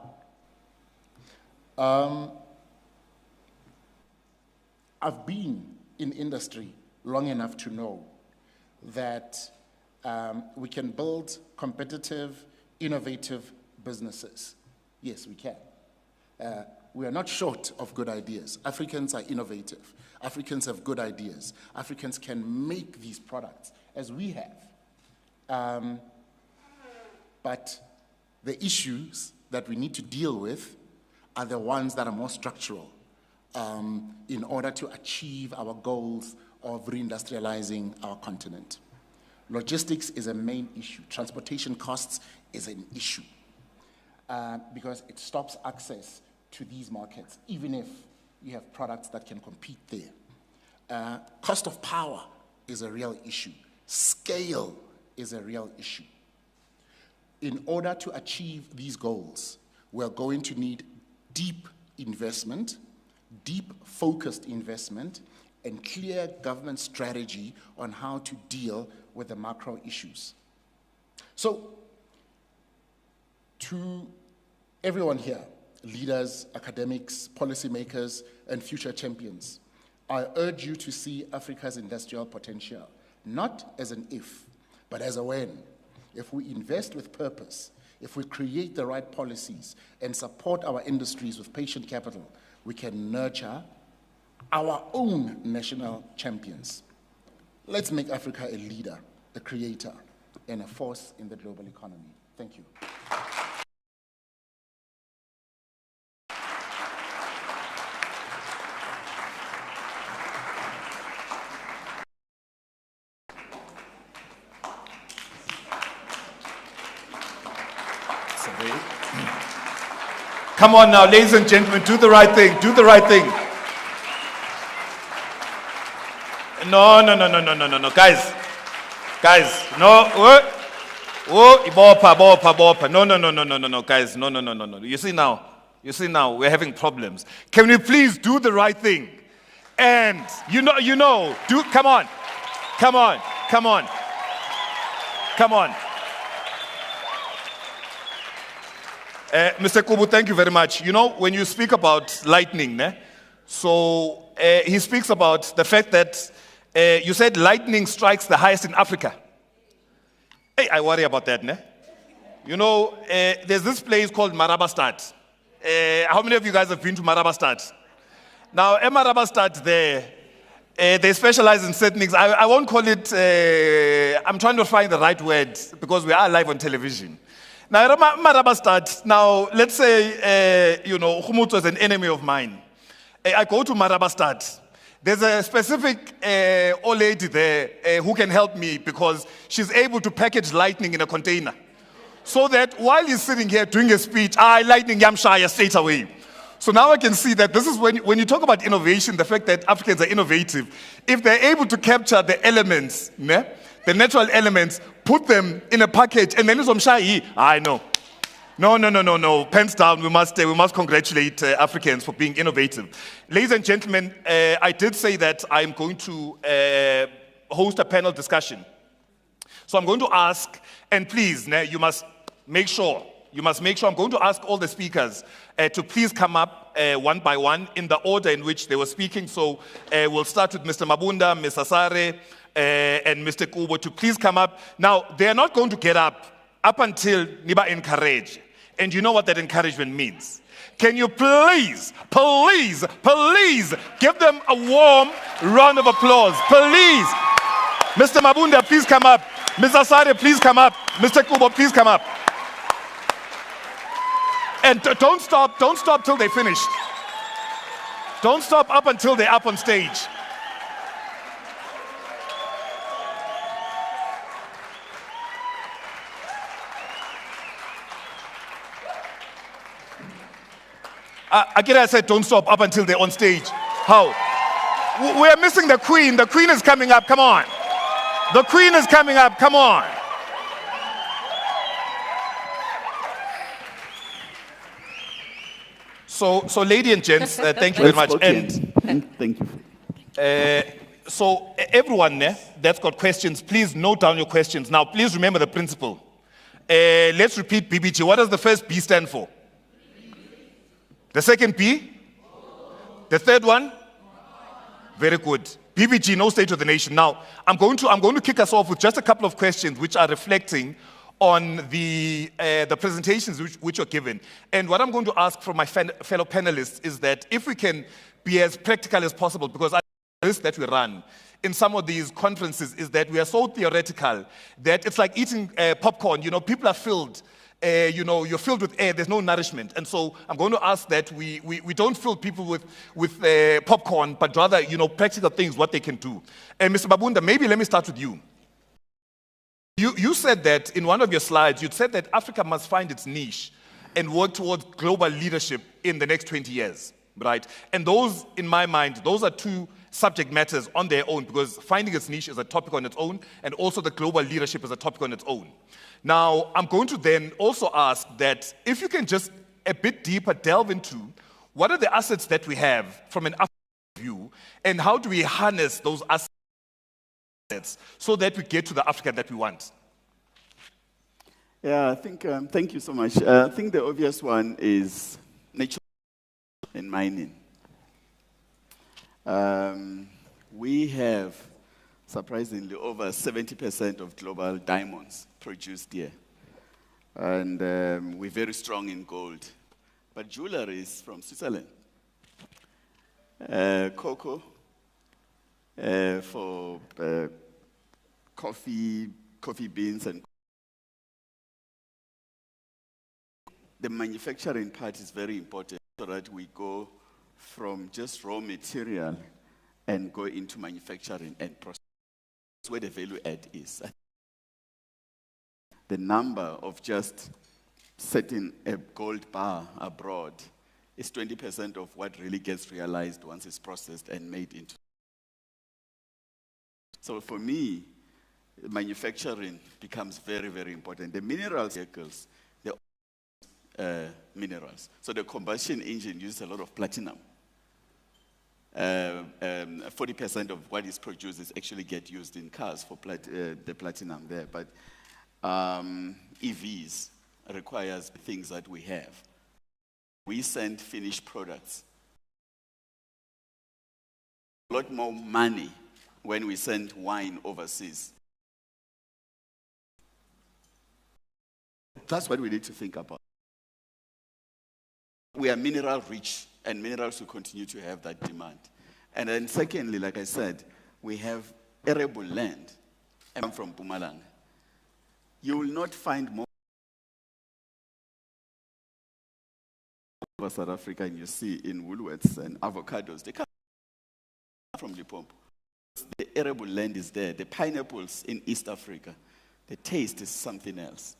I've been in industry long enough to know that we can build competitive, innovative businesses. Yes, we can. We are not short of good ideas. Africans are innovative. Africans have good ideas. Africans can make these products, as we have. But the issues that we need to deal with are the ones that are more structural in order to achieve our goals of reindustrializing our continent. Logistics is a main issue. Transportation costs is an issue because it stops access to these markets, even if you have products that can compete there. Cost of power is a real issue. Scale is a real issue. In order to achieve these goals, we're going to need deep investment, deep focused investment and clear government strategy on how to deal with the macro issues. So, to everyone here, leaders, academics, policymakers, and future champions, I urge you to see Africa's industrial potential, not as an if, but as a when. If we invest with purpose, if we create the right policies and support our industries with patient capital, we can nurture our own national champions. Let's make Africa a leader, a creator, and a force in the global economy. Thank you. Come on now, ladies and gentlemen, do the right thing, do the right thing. No, guys, no, ibopa, no, guys, no. You see now, we're having problems. Can we please do the right thing? And you know, come on. Mr. Kubu, thank you very much. You know, when you speak about lightning, so he speaks about the fact that you said lightning strikes the highest in Africa. Hey, I worry about that, You know, there's this place called Marabastad. How many of you guys have been to Marabastad? Now, at Marabastad there, they specialize in certain things. I won't call it, I'm trying to find the right word because we are live on television. Now, Marabastad, now let's say, Khumutso is an enemy of mine. I go to Marabastad. There's a specific old lady there who can help me because she's able to package lightning in a container. So that while he's sitting here doing a speech, lightning yamshaya straight away. So now I can see that this is when you talk about innovation, the fact that Africans are innovative, if they're able to capture the elements, the natural elements, put them in a package, and then it's I know. No. Pens down. We must congratulate Africans for being innovative. Ladies and gentlemen, I did say that I'm going to host a panel discussion. So I'm going to ask, and please, you must make sure, I'm going to ask all the speakers to please come up one by one in the order in which they were speaking. So we'll start with Mr. Mabunda, Ms. Asare, and Mr. Kubo to please come up. Now, they're not going to get up until Niba encourage. And you know what that encouragement means. Can you please give them a warm round of applause? Please. Mr. Mabunda, please come up. Ms. Asare, please come up. Mr. Kubo, please come up. And don't stop till they finished. Don't stop up until they're up on stage. Again, I said don't stop up until they're on stage. How? We're missing the Queen. The Queen is coming up. Come on. The Queen is coming up. Come on. So lady and gents, thank you very much. And thank you. So everyone that's got questions, please note down your questions. Now, please remember the principle. Let's repeat BBG. What does the first B stand for? The second P? The third one? Very good. BBG, no state of the nation. Now, I'm going to kick us off with just a couple of questions which are reflecting on the presentations which are given. And what I'm going to ask from my fellow panelists is that if we can be as practical as possible, because the risk that we run in some of these conferences is that we are so theoretical that it's like eating popcorn. People are filled. You're filled with air, there's no nourishment. And so I'm going to ask that we don't fill people with popcorn, but rather, practical things, what they can do. And Mr. Mabunda, maybe let me start with you. You said that in one of your slides, you said that Africa must find its niche and work towards global leadership in the next 20 years, right? And those, in my mind, those are two subject matters on their own, because finding its niche is a topic on its own, and also the global leadership is a topic on its own. Now, I'm going to then also ask that if you can just a bit deeper delve into what are the assets that we have from an African view, and how do we harness those assets so that we get to the Africa that we want? Yeah, I think, thank you so much. I think the obvious one is nature and mining. We have, surprisingly, over 70% of global diamonds produced here. And we're very strong in gold. But jewelry is from Switzerland. Cocoa for coffee beans, and the manufacturing part is very important so that we go from just raw material and go into manufacturing and process. That's where the value add is. The number of just setting a gold bar abroad is 20% of what really gets realized once it's processed and made into. So for me, manufacturing becomes very, very important. The minerals vehicles, minerals. So the combustion engine uses a lot of platinum. 40% of what is produced is actually get used in cars for the platinum there. But EVs requires things that we have. We send finished products. A lot more money when we send wine overseas. That's what we need to think about. We are mineral rich, and minerals will continue to have that demand. And then secondly, like I said, we have arable land. I'm from Mpumalanga. You will not find more over South Africa, and you see in Woolworths and avocados. They come from Limpopo. The arable land is there. The pineapples in East Africa, the taste is something else.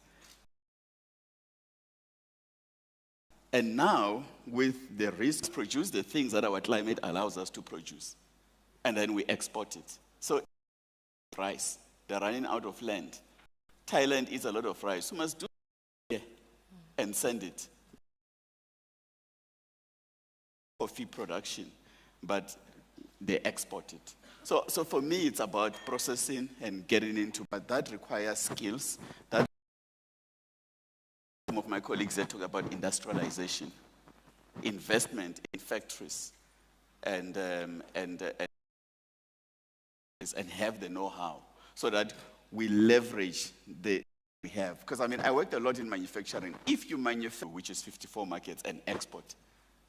And now, with the risks, produce the things that our climate allows us to produce. And then we export it. So, rice, they're running out of land. Thailand eats a lot of rice. We must do it and send it. Coffee production, but they export it. So for me, it's about processing and getting into, but that requires skills. That some of my colleagues there talk about industrialization, investment in factories, and have the know-how so that we leverage the we have. Because I worked a lot in manufacturing. If you manufacture, which is 54 markets, and export,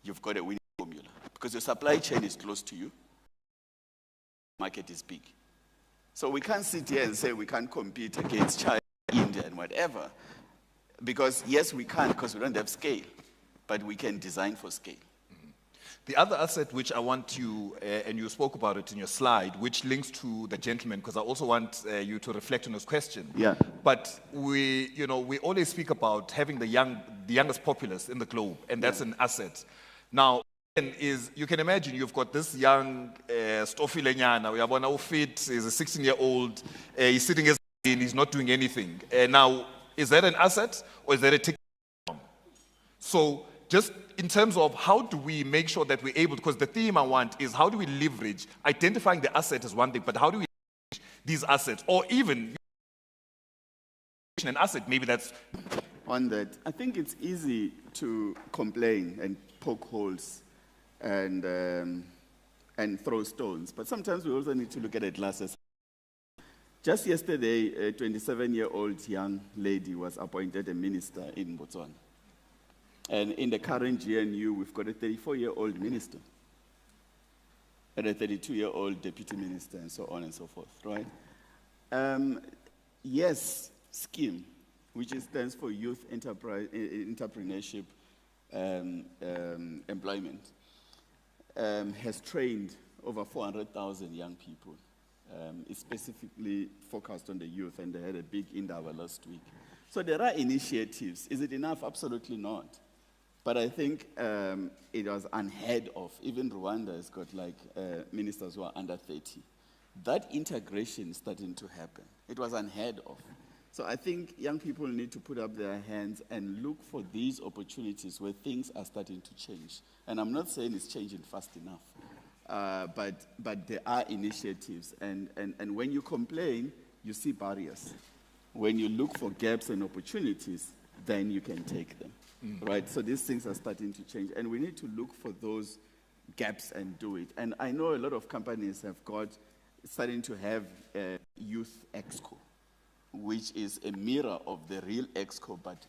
you've got a winning formula. Because your supply chain is close to you, market is big. So we can't sit here and say we can't compete against China, India, and whatever. Because yes, we can, because we don't have scale, but we can design for scale. The other asset which I want you, and you spoke about it in your slide, which links to the gentleman, because I also want you to reflect on his question. Yeah. But we always speak about having the youngest populace in the globe, and that's an asset. Now, you can imagine you've got this young Stofilenyana, we have one fit, he's a 16-year-old, he's sitting as and he's not doing anything. Now, is that an asset or is that a ticket? So just in terms of how do we make sure that we're able, because the theme I want is how do we leverage, identifying the asset is one thing, but how do we leverage these assets, or even an asset, maybe that's... On that, I think it's easy to complain and poke holes and throw stones, but sometimes we also need to look at the glasses. Just yesterday, a 27-year-old young lady was appointed a minister in Botswana. And in the current GNU, we've got a 34-year-old minister and a 32-year-old deputy minister, and so on and so forth, right? Yes, scheme, which stands for Youth Entrepreneurship Employment, has trained over 400,000 young people. It's specifically focused on the youth, and they had a big Indaba last week. So there are initiatives. Is it enough? Absolutely not. But I think it was unheard of. Even Rwanda has got ministers who are under 30. That integration is starting to happen. It was unheard of. So I think young people need to put up their hands and look for these opportunities where things are starting to change. And I'm not saying it's changing fast enough, but there are initiatives. And when you complain, you see barriers. When you look for gaps and opportunities, then you can take them, right? So these things are starting to change, and we need to look for those gaps and do it. And I know a lot of companies have starting to have a youth exco, which is a mirror of the real exco, but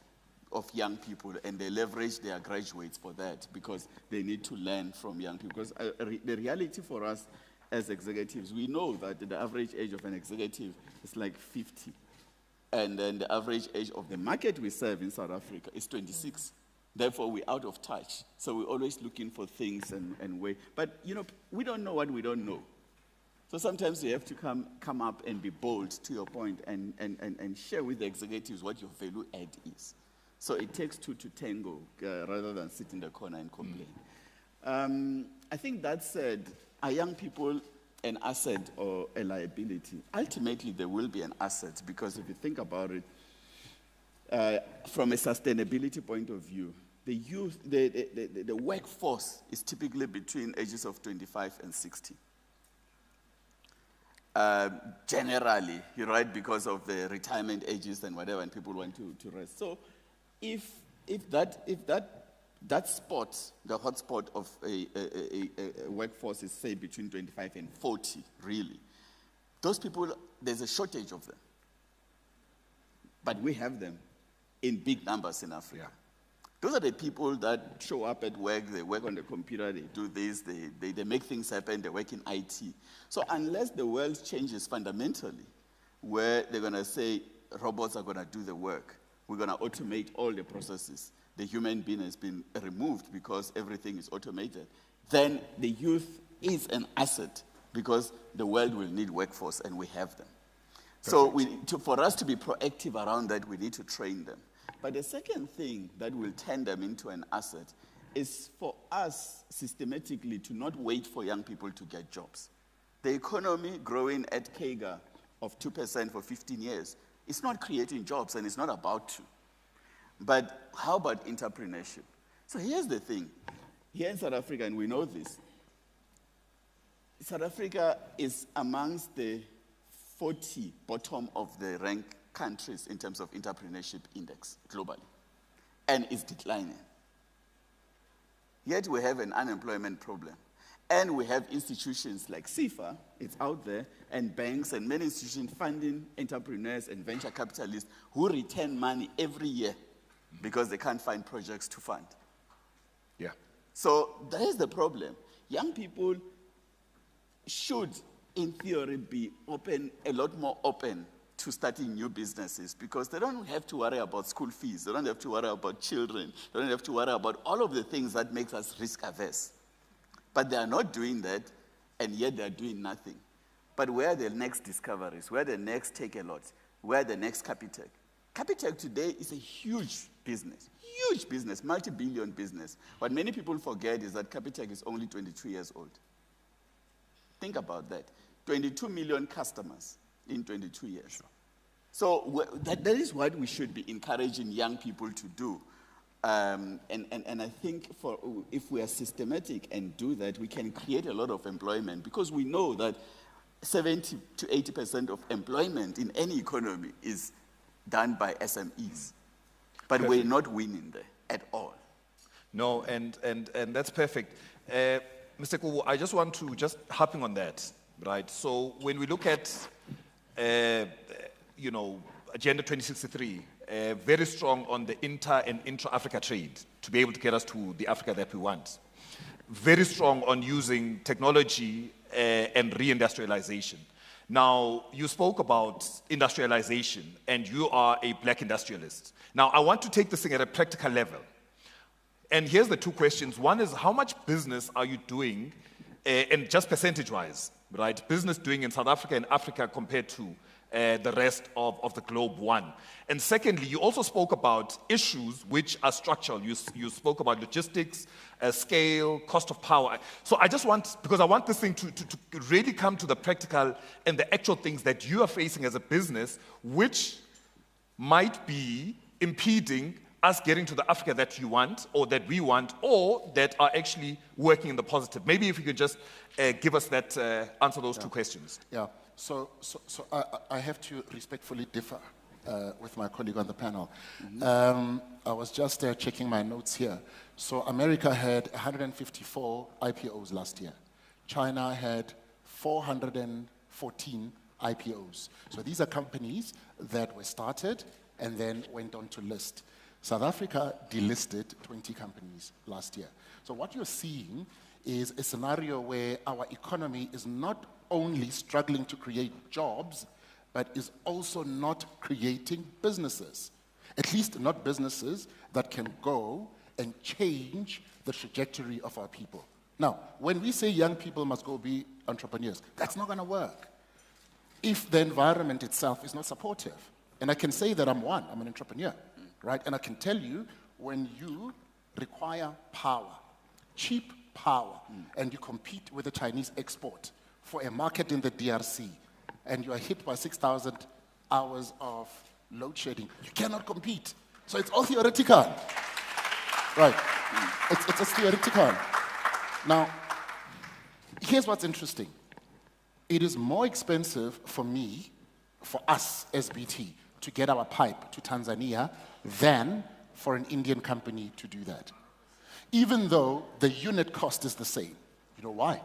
of young people, and they leverage their graduates for that because they need to learn from young people. Because the reality for us as executives, we know that the average age of an executive is like 50. And then the average age of the market we serve in South Africa is 26. Therefore, we're out of touch. So we're always looking for things and way. But, we don't know what we don't know. So sometimes you have to come up and be bold, to your point, and share with the executives what your value add is. So it takes two to tango rather than sit in the corner and complain. I think that said, are young people an asset or a liability? Ultimately, they will be an asset because if you think about it, from a sustainability point of view, the youth, the workforce is typically between ages of 25 and 60. Generally, you're right, because of the retirement ages and whatever, and people want to rest. So if that spot, the hotspot of a workforce is, say, between 25 and 40, really, those people, there's a shortage of them. But we have them in big numbers in Africa. Yeah. Those are the people that show up at work, they work on the computer, they do this, they make things happen, they work in IT. So unless the world changes fundamentally, where they're going to say robots are going to do the work, we're going to automate all the processes, the human being has been removed because everything is automated, then the youth is an asset because the world will need workforce and we have them. Perfect. So for us to be proactive around that, we need to train them. But the second thing that will turn them into an asset is for us systematically to not wait for young people to get jobs. The economy growing at CAGR of 2% for 15 years, it's not creating jobs and it's not about to. But how about entrepreneurship? So here's the thing. Here in South Africa, and we know this, South Africa is amongst the 40 bottom of the rank countries in terms of entrepreneurship index globally, and it's declining. Yet we have an unemployment problem. And we have institutions like CIFA, it's out there, and banks and many institutions funding entrepreneurs and venture capitalists who return money every year because they can't find projects to fund. Yeah. So that is the problem. Young people should, in theory, be open, a lot more open to starting new businesses because they don't have to worry about school fees. They don't have to worry about children. They don't have to worry about all of the things that makes us risk averse. But they are not doing that, and yet they are doing nothing. But where are the next discoveries? Where are the next Take-A-Lot? Where are the next Capitec? Capitec today is a huge business, multi-billion business. What many people forget is that Capitec is only 22 years old. Think about that. 22 million customers in 22 years. Sure. So that is what we should be encouraging young people to do. And I think if we are systematic and do that, we can create a lot of employment because we know that 70 to 80% of employment in any economy is done by SMEs. But perfect. We're not winning there at all. No, and that's perfect. Mr. Kubu, I just want to harping on that, right? So when we look at, Agenda 2063, very strong on the inter and intra-Africa trade to be able to get us to the Africa that we want. Very strong on using technology and reindustrialization. Now, you spoke about industrialization, and you are a black industrialist. Now, I want to take this thing at a practical level. And here's the two questions. One is, how much business are you doing, and just percentage-wise, right? Business doing in South Africa and Africa compared to the rest of the globe, one. And secondly, you also spoke about issues which are structural. You spoke about logistics, scale, cost of power. So I just want, because I want this thing to really come to the practical and the actual things that you are facing as a business, which might be impeding us getting to the Africa that you want, or that we want, or that are actually working in the positive? Maybe if you could just give us that, answer those two questions. Yeah, so I have to respectfully differ with my colleague on the panel. I was just checking my notes here. So America had 154 IPOs last year. China had 414 IPOs. So these are companies that were started and then went on to list. South Africa delisted 20 companies last year. So what you're seeing is a scenario where our economy is not only struggling to create jobs, but is also not creating businesses. At least not businesses that can go and change the trajectory of our people. Now, when we say young people must go be entrepreneurs, that's not going to work if the environment itself is not supportive. And I can say that I'm an entrepreneur, right? And I can tell you, when you require power, cheap power, and you compete with the Chinese export for a market in the DRC, and you are hit by 6,000 hours of load shedding, you cannot compete. So it's all theoretical. Right. It's theoretical. Now, here's what's interesting. It is more expensive for us as BT, to get our pipe to Tanzania than for an Indian company to do that. Even though the unit cost is the same. You know why?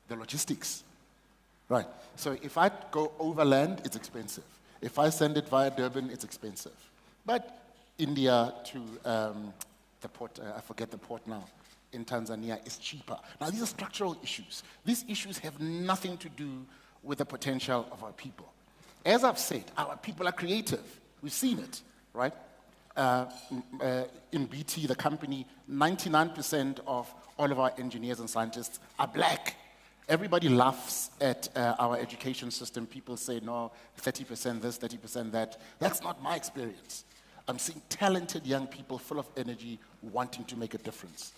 The logistics. Right. So if I go overland, it's expensive. If I send it via Durban, it's expensive. But India to the port, I forget the port now, in Tanzania is cheaper. Now, these are structural issues. These issues have nothing to do with the potential of our people. As I've said, our people are creative. We've seen it, right? In BT, the company, 99% of all of our engineers and scientists are black. Everybody laughs at our education system. People say, no, 30% this, 30% that. That's not my experience. I'm seeing talented young people full of energy wanting to make a difference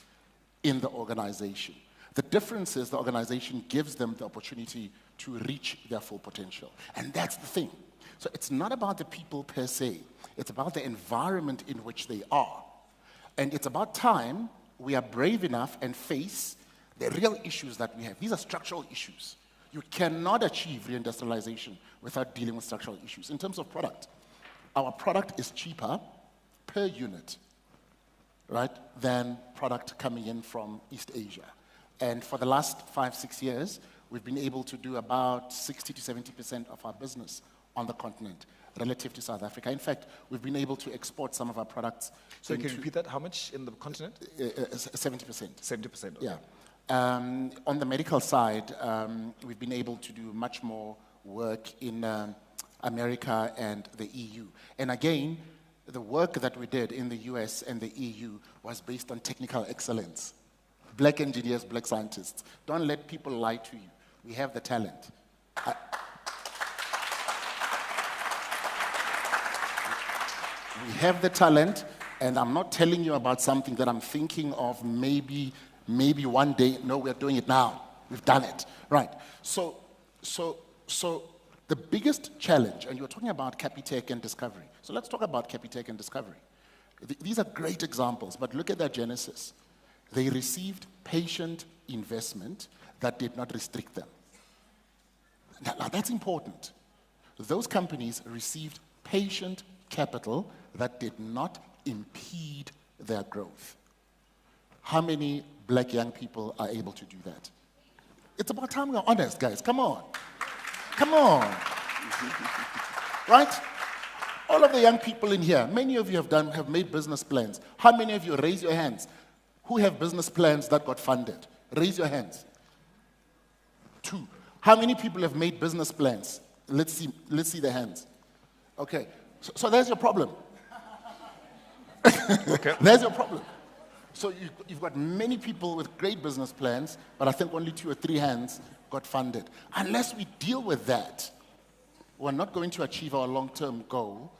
in the organization. The difference is the organization gives them the opportunity to reach their full potential. And that's the thing. So it's not about the people per se. It's about the environment in which they are. And it's about time we are brave enough and face the real issues that we have. These are structural issues. You cannot achieve reindustrialization without dealing with structural issues. In terms of product, our product is cheaper per unit, right, than product coming in from East Asia. And for the last 5-6 years, we've been able to do about 60 to 70% of our business on the continent relative to South Africa. In fact, we've been able to export some of our products. So can you repeat that? How much in the continent? 70%. 70%. Okay. Yeah. On the medical side, we've been able to do much more work in America and the EU. And again, the work that we did in the US and the EU was based on technical excellence. Black engineers, black scientists. Don't let people lie to you. We have the talent. We have the talent, and I'm not telling you about something that I'm thinking of maybe one day. No, we're doing it now. We've done it. Right. So the biggest challenge, and you were talking about Capitec and Discovery. So let's talk about Capitec and Discovery. These are great examples, but look at their genesis. They received patient investment that did not restrict them. Now that's important. Those companies received patient capital that did not impede their growth. How many black young people are able to do that? It's about time we're honest, guys. Come on. Come on. Right? All of the young people in here, many of you have made business plans. How many of you, raise your hands, who have business plans that got funded? Raise your hands. 2. How many people have made business plans? Let's see the hands. Okay. So there's your problem. Okay. There's your problem. So you've got many people with great business plans, but I think only 2 or 3 hands got funded. Unless we deal with that, we're not going to achieve our long-term goal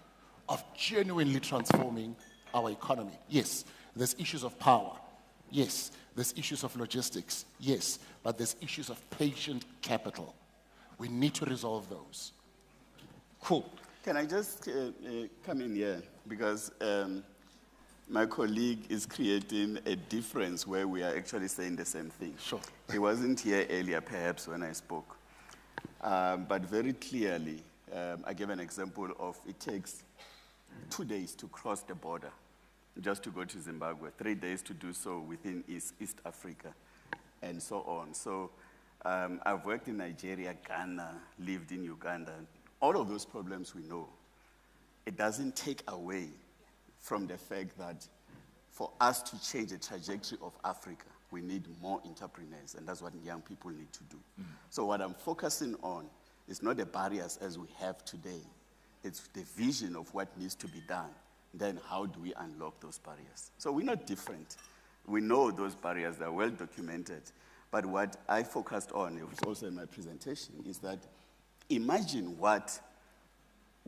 of genuinely transforming our economy. Yes, there's issues of power. Yes, there's issues of logistics. Yes, but there's issues of patient capital. We need to resolve those. Cool. Can I just come in here? Because my colleague is creating a difference where we are actually saying the same thing. Sure. He wasn't here earlier, perhaps, when I spoke. But very clearly, I gave an example of it takes 2 days to cross the border just to go to Zimbabwe, 3 days to do so within East Africa, and so on. So I've worked in Nigeria, Ghana, lived in Uganda. All of those problems we know. It doesn't take away from the fact that for us to change the trajectory of Africa, we need more entrepreneurs, and that's what young people need to do. So what I'm focusing on is not the barriers as we have today. It's the vision of what needs to be done. Then how do we unlock those barriers? So we're not different. We know those barriers, they're well documented. But what I focused on, it was also in my presentation, is that imagine what,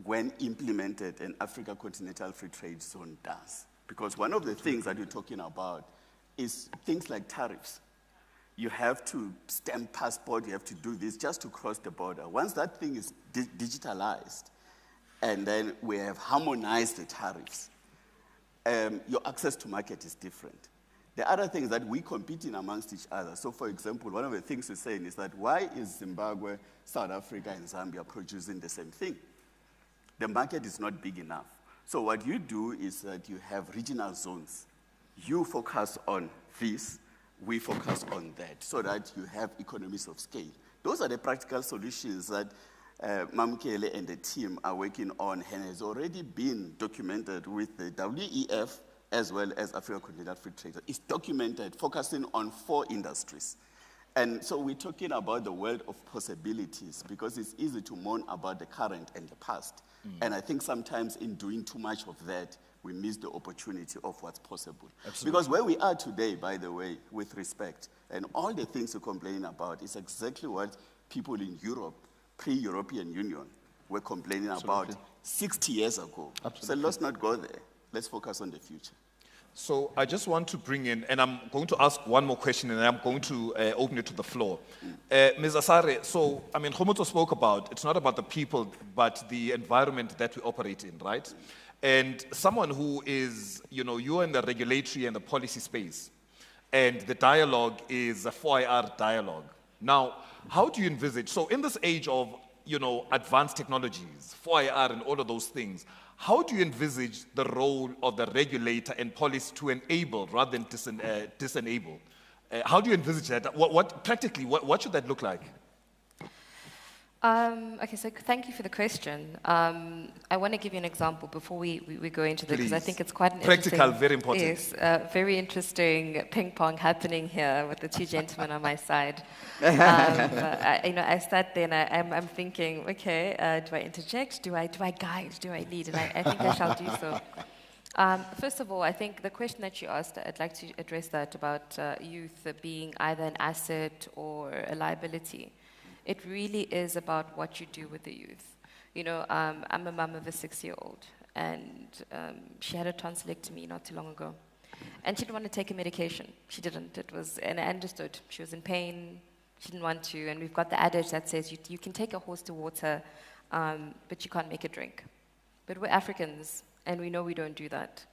when implemented, an Africa Continental Free Trade Zone does. Because one of the things that we're talking about is things like tariffs. You have to stamp passport, you have to do this just to cross the border. Once that thing is digitalized, and then we have harmonized the tariffs, your access to market is different. The other thing is that we compete in amongst each other. So for example, one of the things we're saying is that why is Zimbabwe, South Africa, and Zambia producing the same thing? The market is not big enough. So what you do is that you have regional zones. You focus on this, we focus on that, so that you have economies of scale. Those are the practical solutions that Mamkele and the team are working on, and has already been documented with the WEF as well as Africa Continental Free Trade. It's documented, focusing on 4 industries. And so we're talking about the world of possibilities, because it's easy to moan about the current and the past. And I think sometimes in doing too much of that, we miss the opportunity of what's possible. Absolutely. Because where we are today, by the way, with respect, and all the things you're complaining about, is exactly what people in Europe, pre-European Union, were complaining about 60 years ago. Absolutely. So let's not go there. Let's focus on the future. So I just want to bring in, and I'm going to ask one more question, and I'm going to open it to the floor. Ms. Asare, so, I mean, Khomotso spoke about, it's not about the people, but the environment that we operate in, right? And someone who is, you're in the regulatory and the policy space, and the dialogue is a 4IR dialogue. Now, how do you envisage, so in this age of, advanced technologies, 4IR and all of those things, how do you envisage the role of the regulator and policy to enable rather than disenable? How do you envisage that? Practically, what should that look like? Okay, so thank you for the question. I want to give you an example before we go into that, because I think it's quite an practical, very important. Yes, very interesting ping pong happening here with the 2 gentlemen on my side. I sat there and I'm thinking, okay, do I interject? Do I guide? Do I lead? And I think I shall do so. First of all, I think the question that you asked, I'd like to address that about youth being either an asset or a liability. It really is about what you do with the youth. I'm a mum of a 6-year-old, and she had a tonsillectomy not too long ago. And she didn't want to take a medication. She didn't. And I understood. She was in pain. She didn't want to. And we've got the adage that says you can take a horse to water, but you can't make it drink. But we're Africans, and we know we don't do that.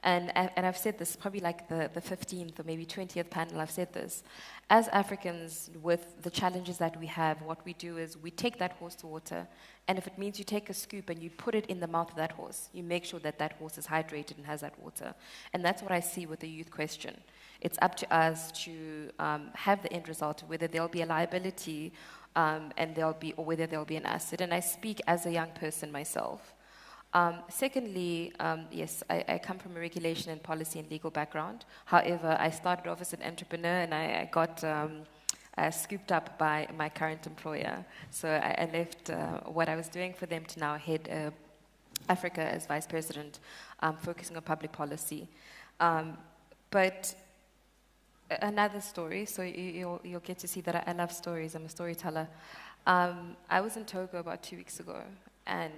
And I've said this, probably like the 15th or maybe 20th panel, I've said this. As Africans, with the challenges that we have, what we do is we take that horse to water, and if it means you take a scoop and you put it in the mouth of that horse, you make sure that that horse is hydrated and has that water. And that's what I see with the youth question. It's up to us to have the end result, whether there'll be a liability or whether there'll be an asset. And I speak as a young person myself. Secondly, yes, I come from a regulation and policy and legal background. However, I started off as an entrepreneur, and I got scooped up by my current employer. So I left what I was doing for them to now head Africa as vice president, focusing on public policy. But another story, so you'll get to see that I love stories. I'm a storyteller. I was in Togo about 2 weeks ago. And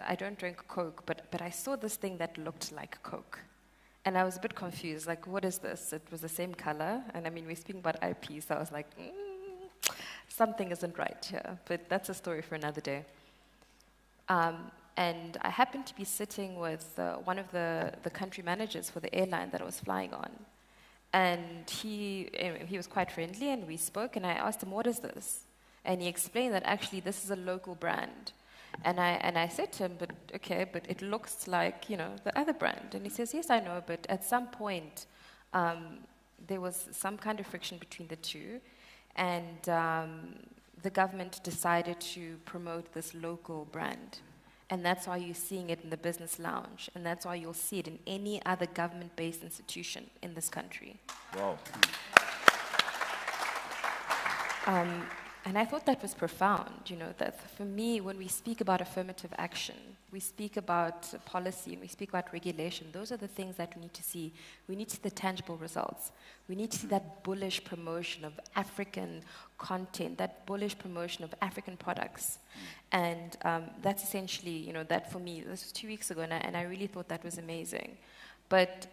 I don't drink Coke, but I saw this thing that looked like Coke. And I was a bit confused, like, what is this? It was the same color. And I mean, we're speaking about IP, so I was like, something isn't right here. But that's a story for another day. And I happened to be sitting with one of the country managers for the airline that I was flying on. And he was quite friendly, and we spoke, and I asked him, what is this? And he explained that actually this is a local brand. And I said to him, but it looks like, the other brand. And he says, yes, I know, but at some point, there was some kind of friction between the two, and the government decided to promote this local brand. And that's why you're seeing it in the business lounge, and that's why you'll see it in any other government-based institution in this country. Wow. And I thought that was profound, that for me, when we speak about affirmative action, we speak about policy, and we speak about regulation, those are the things that we need to see. We need to see the tangible results. We need to see that bullish promotion of African content, that bullish promotion of African products. And that's essentially, that for me, this was 2 weeks ago, and I really thought that was amazing. But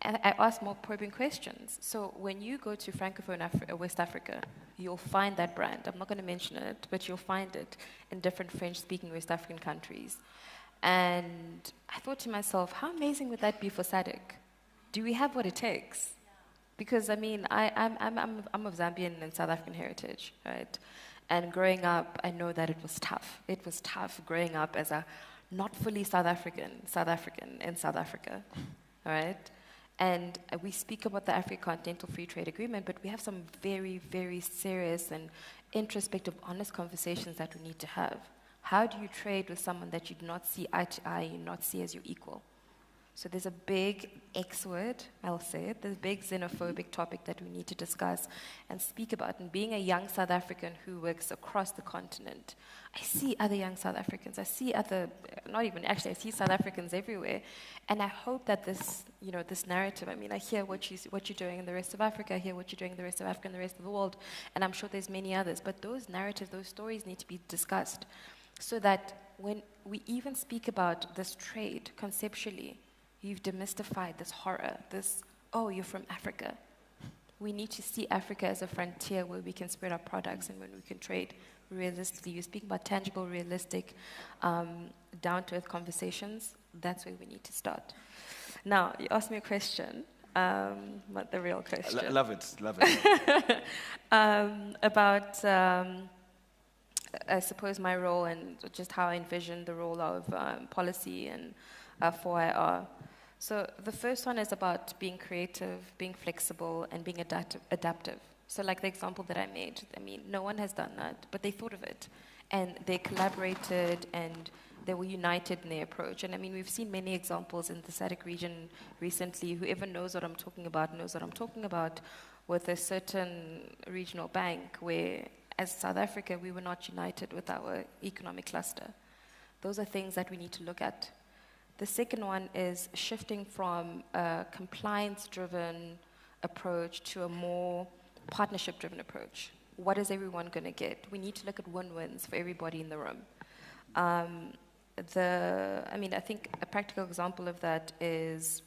I asked more probing questions. So when you go to Francophone West Africa, you'll find that brand. I'm not going to mention it, but you'll find it in different French-speaking West African countries. And I thought to myself, how amazing would that be for SADC? Do we have what it takes? Because, I'm of Zambian and South African heritage, right? And growing up, I know that it was tough. It was tough growing up as a not fully South African in South Africa, all right? And we speak about the African Continental Free Trade Agreement, but we have some very, very serious and introspective, honest conversations that we need to have. How do you trade with someone that you do not see eye to eye, you do not see as your equal? So there's a big X word, I'll say it, there's a big xenophobic topic that we need to discuss and speak about. And being a young South African who works across the continent, I see other young South Africans, I see I see South Africans everywhere. And I hope that this, this narrative, I hear what you're doing in the rest of Africa, I hear what you're doing in the rest of Africa and the rest of the world, and I'm sure there's many others, but those narratives, those stories need to be discussed so that when we even speak about this trade conceptually, you've demystified this horror, you're from Africa. We need to see Africa as a frontier where we can spread our products and when we can trade realistically. You speak about tangible, realistic, down-to-earth conversations. That's where we need to start. Now, you asked me a question, not the real question. Love it. About, I suppose, my role and just how I envision the role of policy and 4IR. So the first one is about being creative, being flexible, and being adaptive. So like the example that I made, no one has done that, but they thought of it. And they collaborated, and they were united in their approach. And we've seen many examples in the SADC region recently. Whoever knows what I'm talking about knows what I'm talking about, with a certain regional bank where, as South Africa, we were not united with our economic cluster. Those are things that we need to look at. The second one is shifting from a compliance-driven approach to a more partnership-driven approach. What is everyone going to get? We need to look at win-wins for everybody in the room. I think a practical example of that is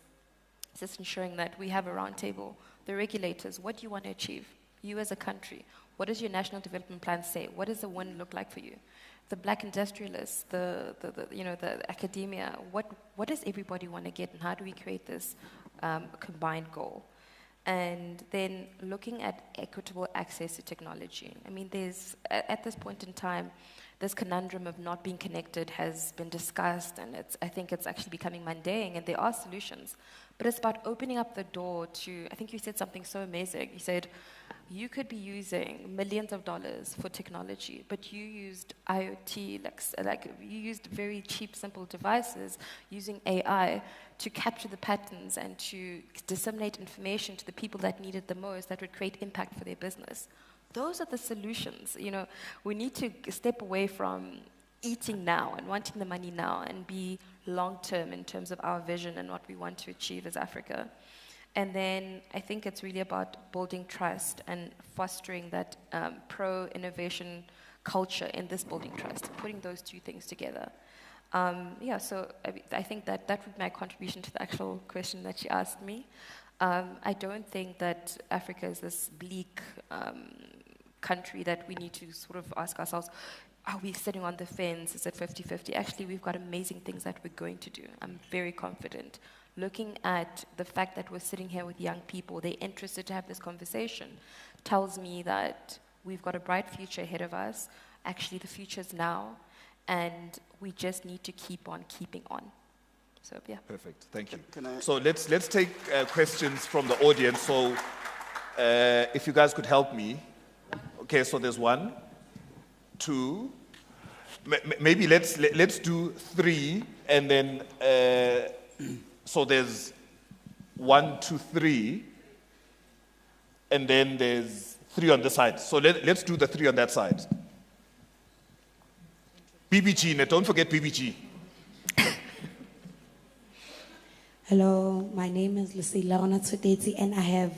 just ensuring that we have a round table. The regulators, what do you want to achieve? You as a country, what does your national development plan say? What does the win look like for you? The black industrialists, the academia, what does everybody want to get, and how do we create this combined goal? And then looking at equitable access to technology. There's, at this point in time, this conundrum of not being connected has been discussed, and I think it's actually becoming mundane, and there are solutions. But it's about opening up the door to, I think you said something so amazing. You said, you could be using millions of dollars for technology, but you used IoT, like you used very cheap, simple devices using AI to capture the patterns and to disseminate information to the people that need it the most, that would create impact for their business. Those are the solutions. We need to step away from eating now and wanting the money now and be long-term in terms of our vision and what we want to achieve as Africa. And then I think it's really about building trust and fostering that pro-innovation culture in this building trust, putting those two things together. So I think that would be my contribution to the actual question that you asked me. I don't think that Africa is this bleak country that we need to sort of ask ourselves, are we sitting on the fence? Is it 50-50? Actually, we've got amazing things that we're going to do. I'm very confident. Looking at the fact that we're sitting here with young people, they're interested to have this conversation, tells me that we've got a bright future ahead of us. Actually, the future's now, and we just need to keep on keeping on. So, yeah. Perfect. Thank you. Can I- So let's take questions from the audience. So if you guys could help me. Okay, so there's 1, 2. Maybe let's do 3, and then so there's 1, 2, 3, and then there's 3 on this side. So let's do the 3 on that side. BBG, don't forget BBG. Hello, my name is Lucilla Onatodeti, and I have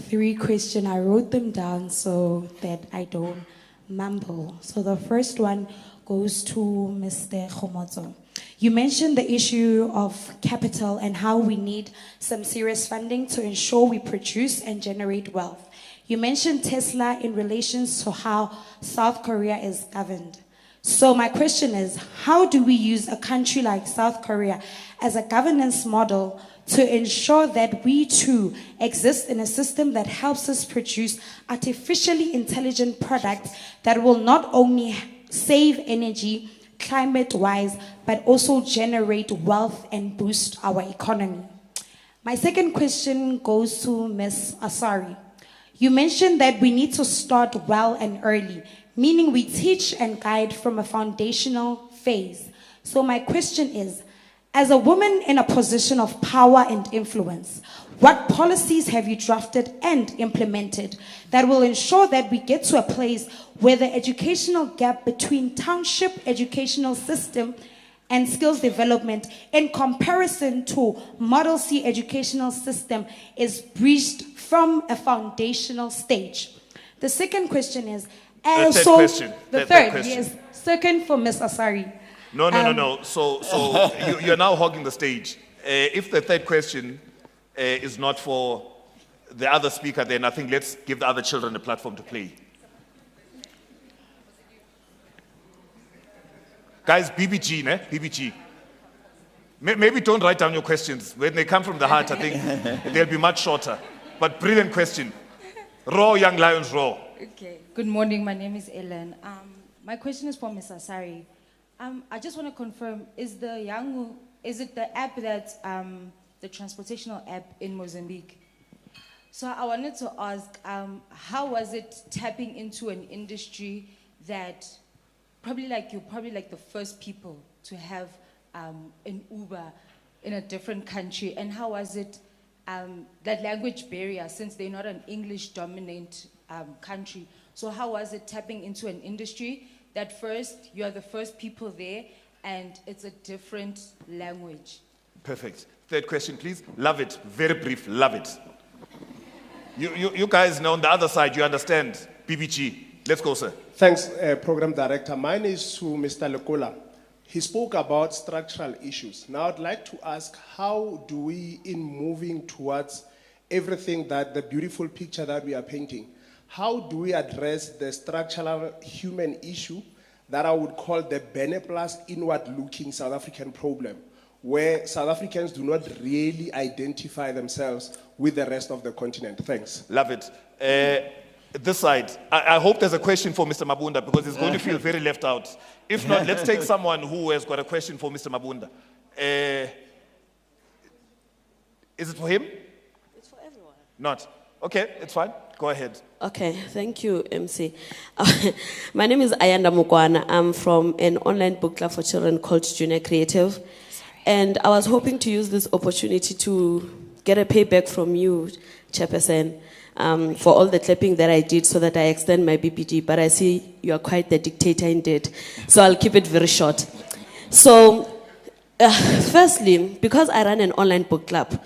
3 questions. I wrote them down so that I don't mumble. So the first one goes to Mr. Khomotso. You mentioned the issue of capital and how we need some serious funding to ensure we produce and generate wealth. You mentioned Tesla in relation to how South Korea is governed. So my question is, how do we use a country like South Korea as a governance model to ensure that we too exist in a system that helps us produce artificially intelligent products that will not only save energy climate-wise, but also generate wealth and boost our economy? My second question goes to Ms. Asari. You mentioned that we need to start well and early, meaning we teach and guide from a foundational phase. So my question is, as a woman in a position of power and influence, what policies have you drafted and implemented that will ensure that we get to a place where the educational gap between township educational system and skills development in comparison to Model C educational system is breached from a foundational stage? The second question is, The third question. The third, yes. Second for Ms. Asari. No. So you're now hogging the stage. If the third question is not for the other speaker, then I think let's give the other children a platform to play. Guys, BBG, ne? BBG. Maybe don't write down your questions. When they come from the heart, I think they'll be much shorter. But brilliant question. Raw, young lions, raw. Okay. Good morning. My name is Ellen. My question is for Ms. Asari. I just want to confirm: is it the app that the transportational app in Mozambique? So I wanted to ask, how was it tapping into an industry that you're probably like the first people to have an Uber in a different country, and how was it that language barrier, since they're not an English dominant country? So how was it tapping into an industry that first, you are the first people there, and it's a different language? Perfect. Third question, please. Love it. Very brief. Love it. You guys know on the other side, you understand. BBG. Let's go, sir. Thanks, Program Director. Mine is to Mr. Lekola. He spoke about structural issues. Now I'd like to ask, how do we, in moving towards everything that the beautiful picture that we are painting, how do we address the structural human issue that I would call the Beneplas inward-looking South African problem, where South Africans do not really identify themselves with the rest of the continent? Thanks. Love it. This side, I hope there's a question for Mr. Mabunda, because he's going to feel very left out. If not, let's take someone who has got a question for Mr. Mabunda. Is it for him? It's for everyone. Not? Okay, it's fine. Go ahead. Okay, thank you, MC. My name is Ayanda Mukwana. I'm from an online book club for children called Junior Creative. And I was hoping to use this opportunity to get a payback from you, Chairperson, for all the clapping that I did so that I extend my BPD. But I see you are quite the dictator indeed. So I'll keep it very short. So, firstly, because I run an online book club,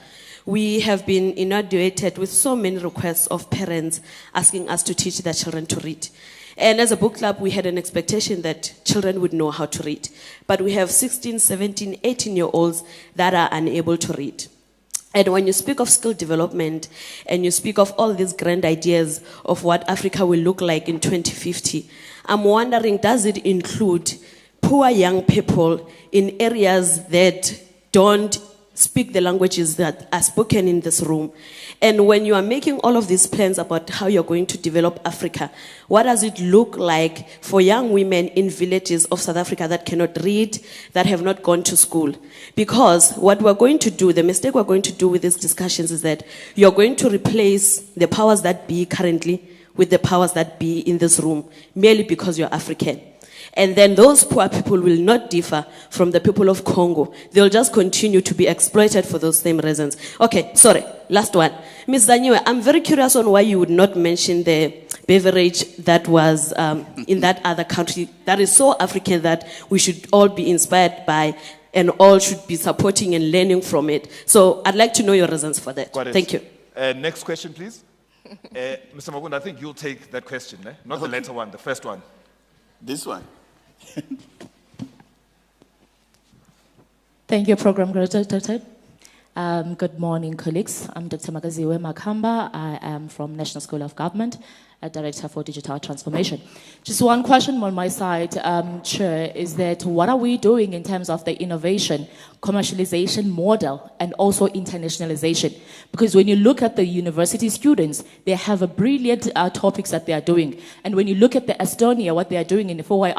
we have been inundated with so many requests of parents asking us to teach their children to read. And as a book club, we had an expectation that children would know how to read. But we have 16, 17, 18-year-olds that are unable to read. And when you speak of skill development and you speak of all these grand ideas of what Africa will look like in 2050, I'm wondering, does it include poor young people in areas that don't speak the languages that are spoken in this room? And when you are making all of these plans about how you're going to develop Africa, what does it look like for young women in villages of South Africa that cannot read, that have not gone to school? Because what we're going to do, the mistake we're going to do with these discussions is that you're going to replace the powers that be currently with the powers that be in this room, merely because you're African. And then those poor people will not differ from the people of Congo. They'll just continue to be exploited for those same reasons. Okay, sorry, last one. Ms. Zanyiwe, I'm very curious on why you would not mention the beverage that was in that other country that is so African that we should all be inspired by and all should be supporting and learning from it. So I'd like to know your reasons for that. Got it. Thank you. Next question, please. Mr. Mabunda, I think you'll take that question, eh? Not the latter one, the first one. This one. Thank you, Program Director. Good morning, colleagues. I'm Dr. Magaziwe Makamba. I am from National School of Government, a Director for Digital Transformation. Just one question on my side, Chair, is that what are we doing in terms of the innovation, commercialization model, and also internationalization? Because when you look at the university students, they have a brilliant topics that they are doing. And when you look at the Estonia, what they are doing in the 4YR,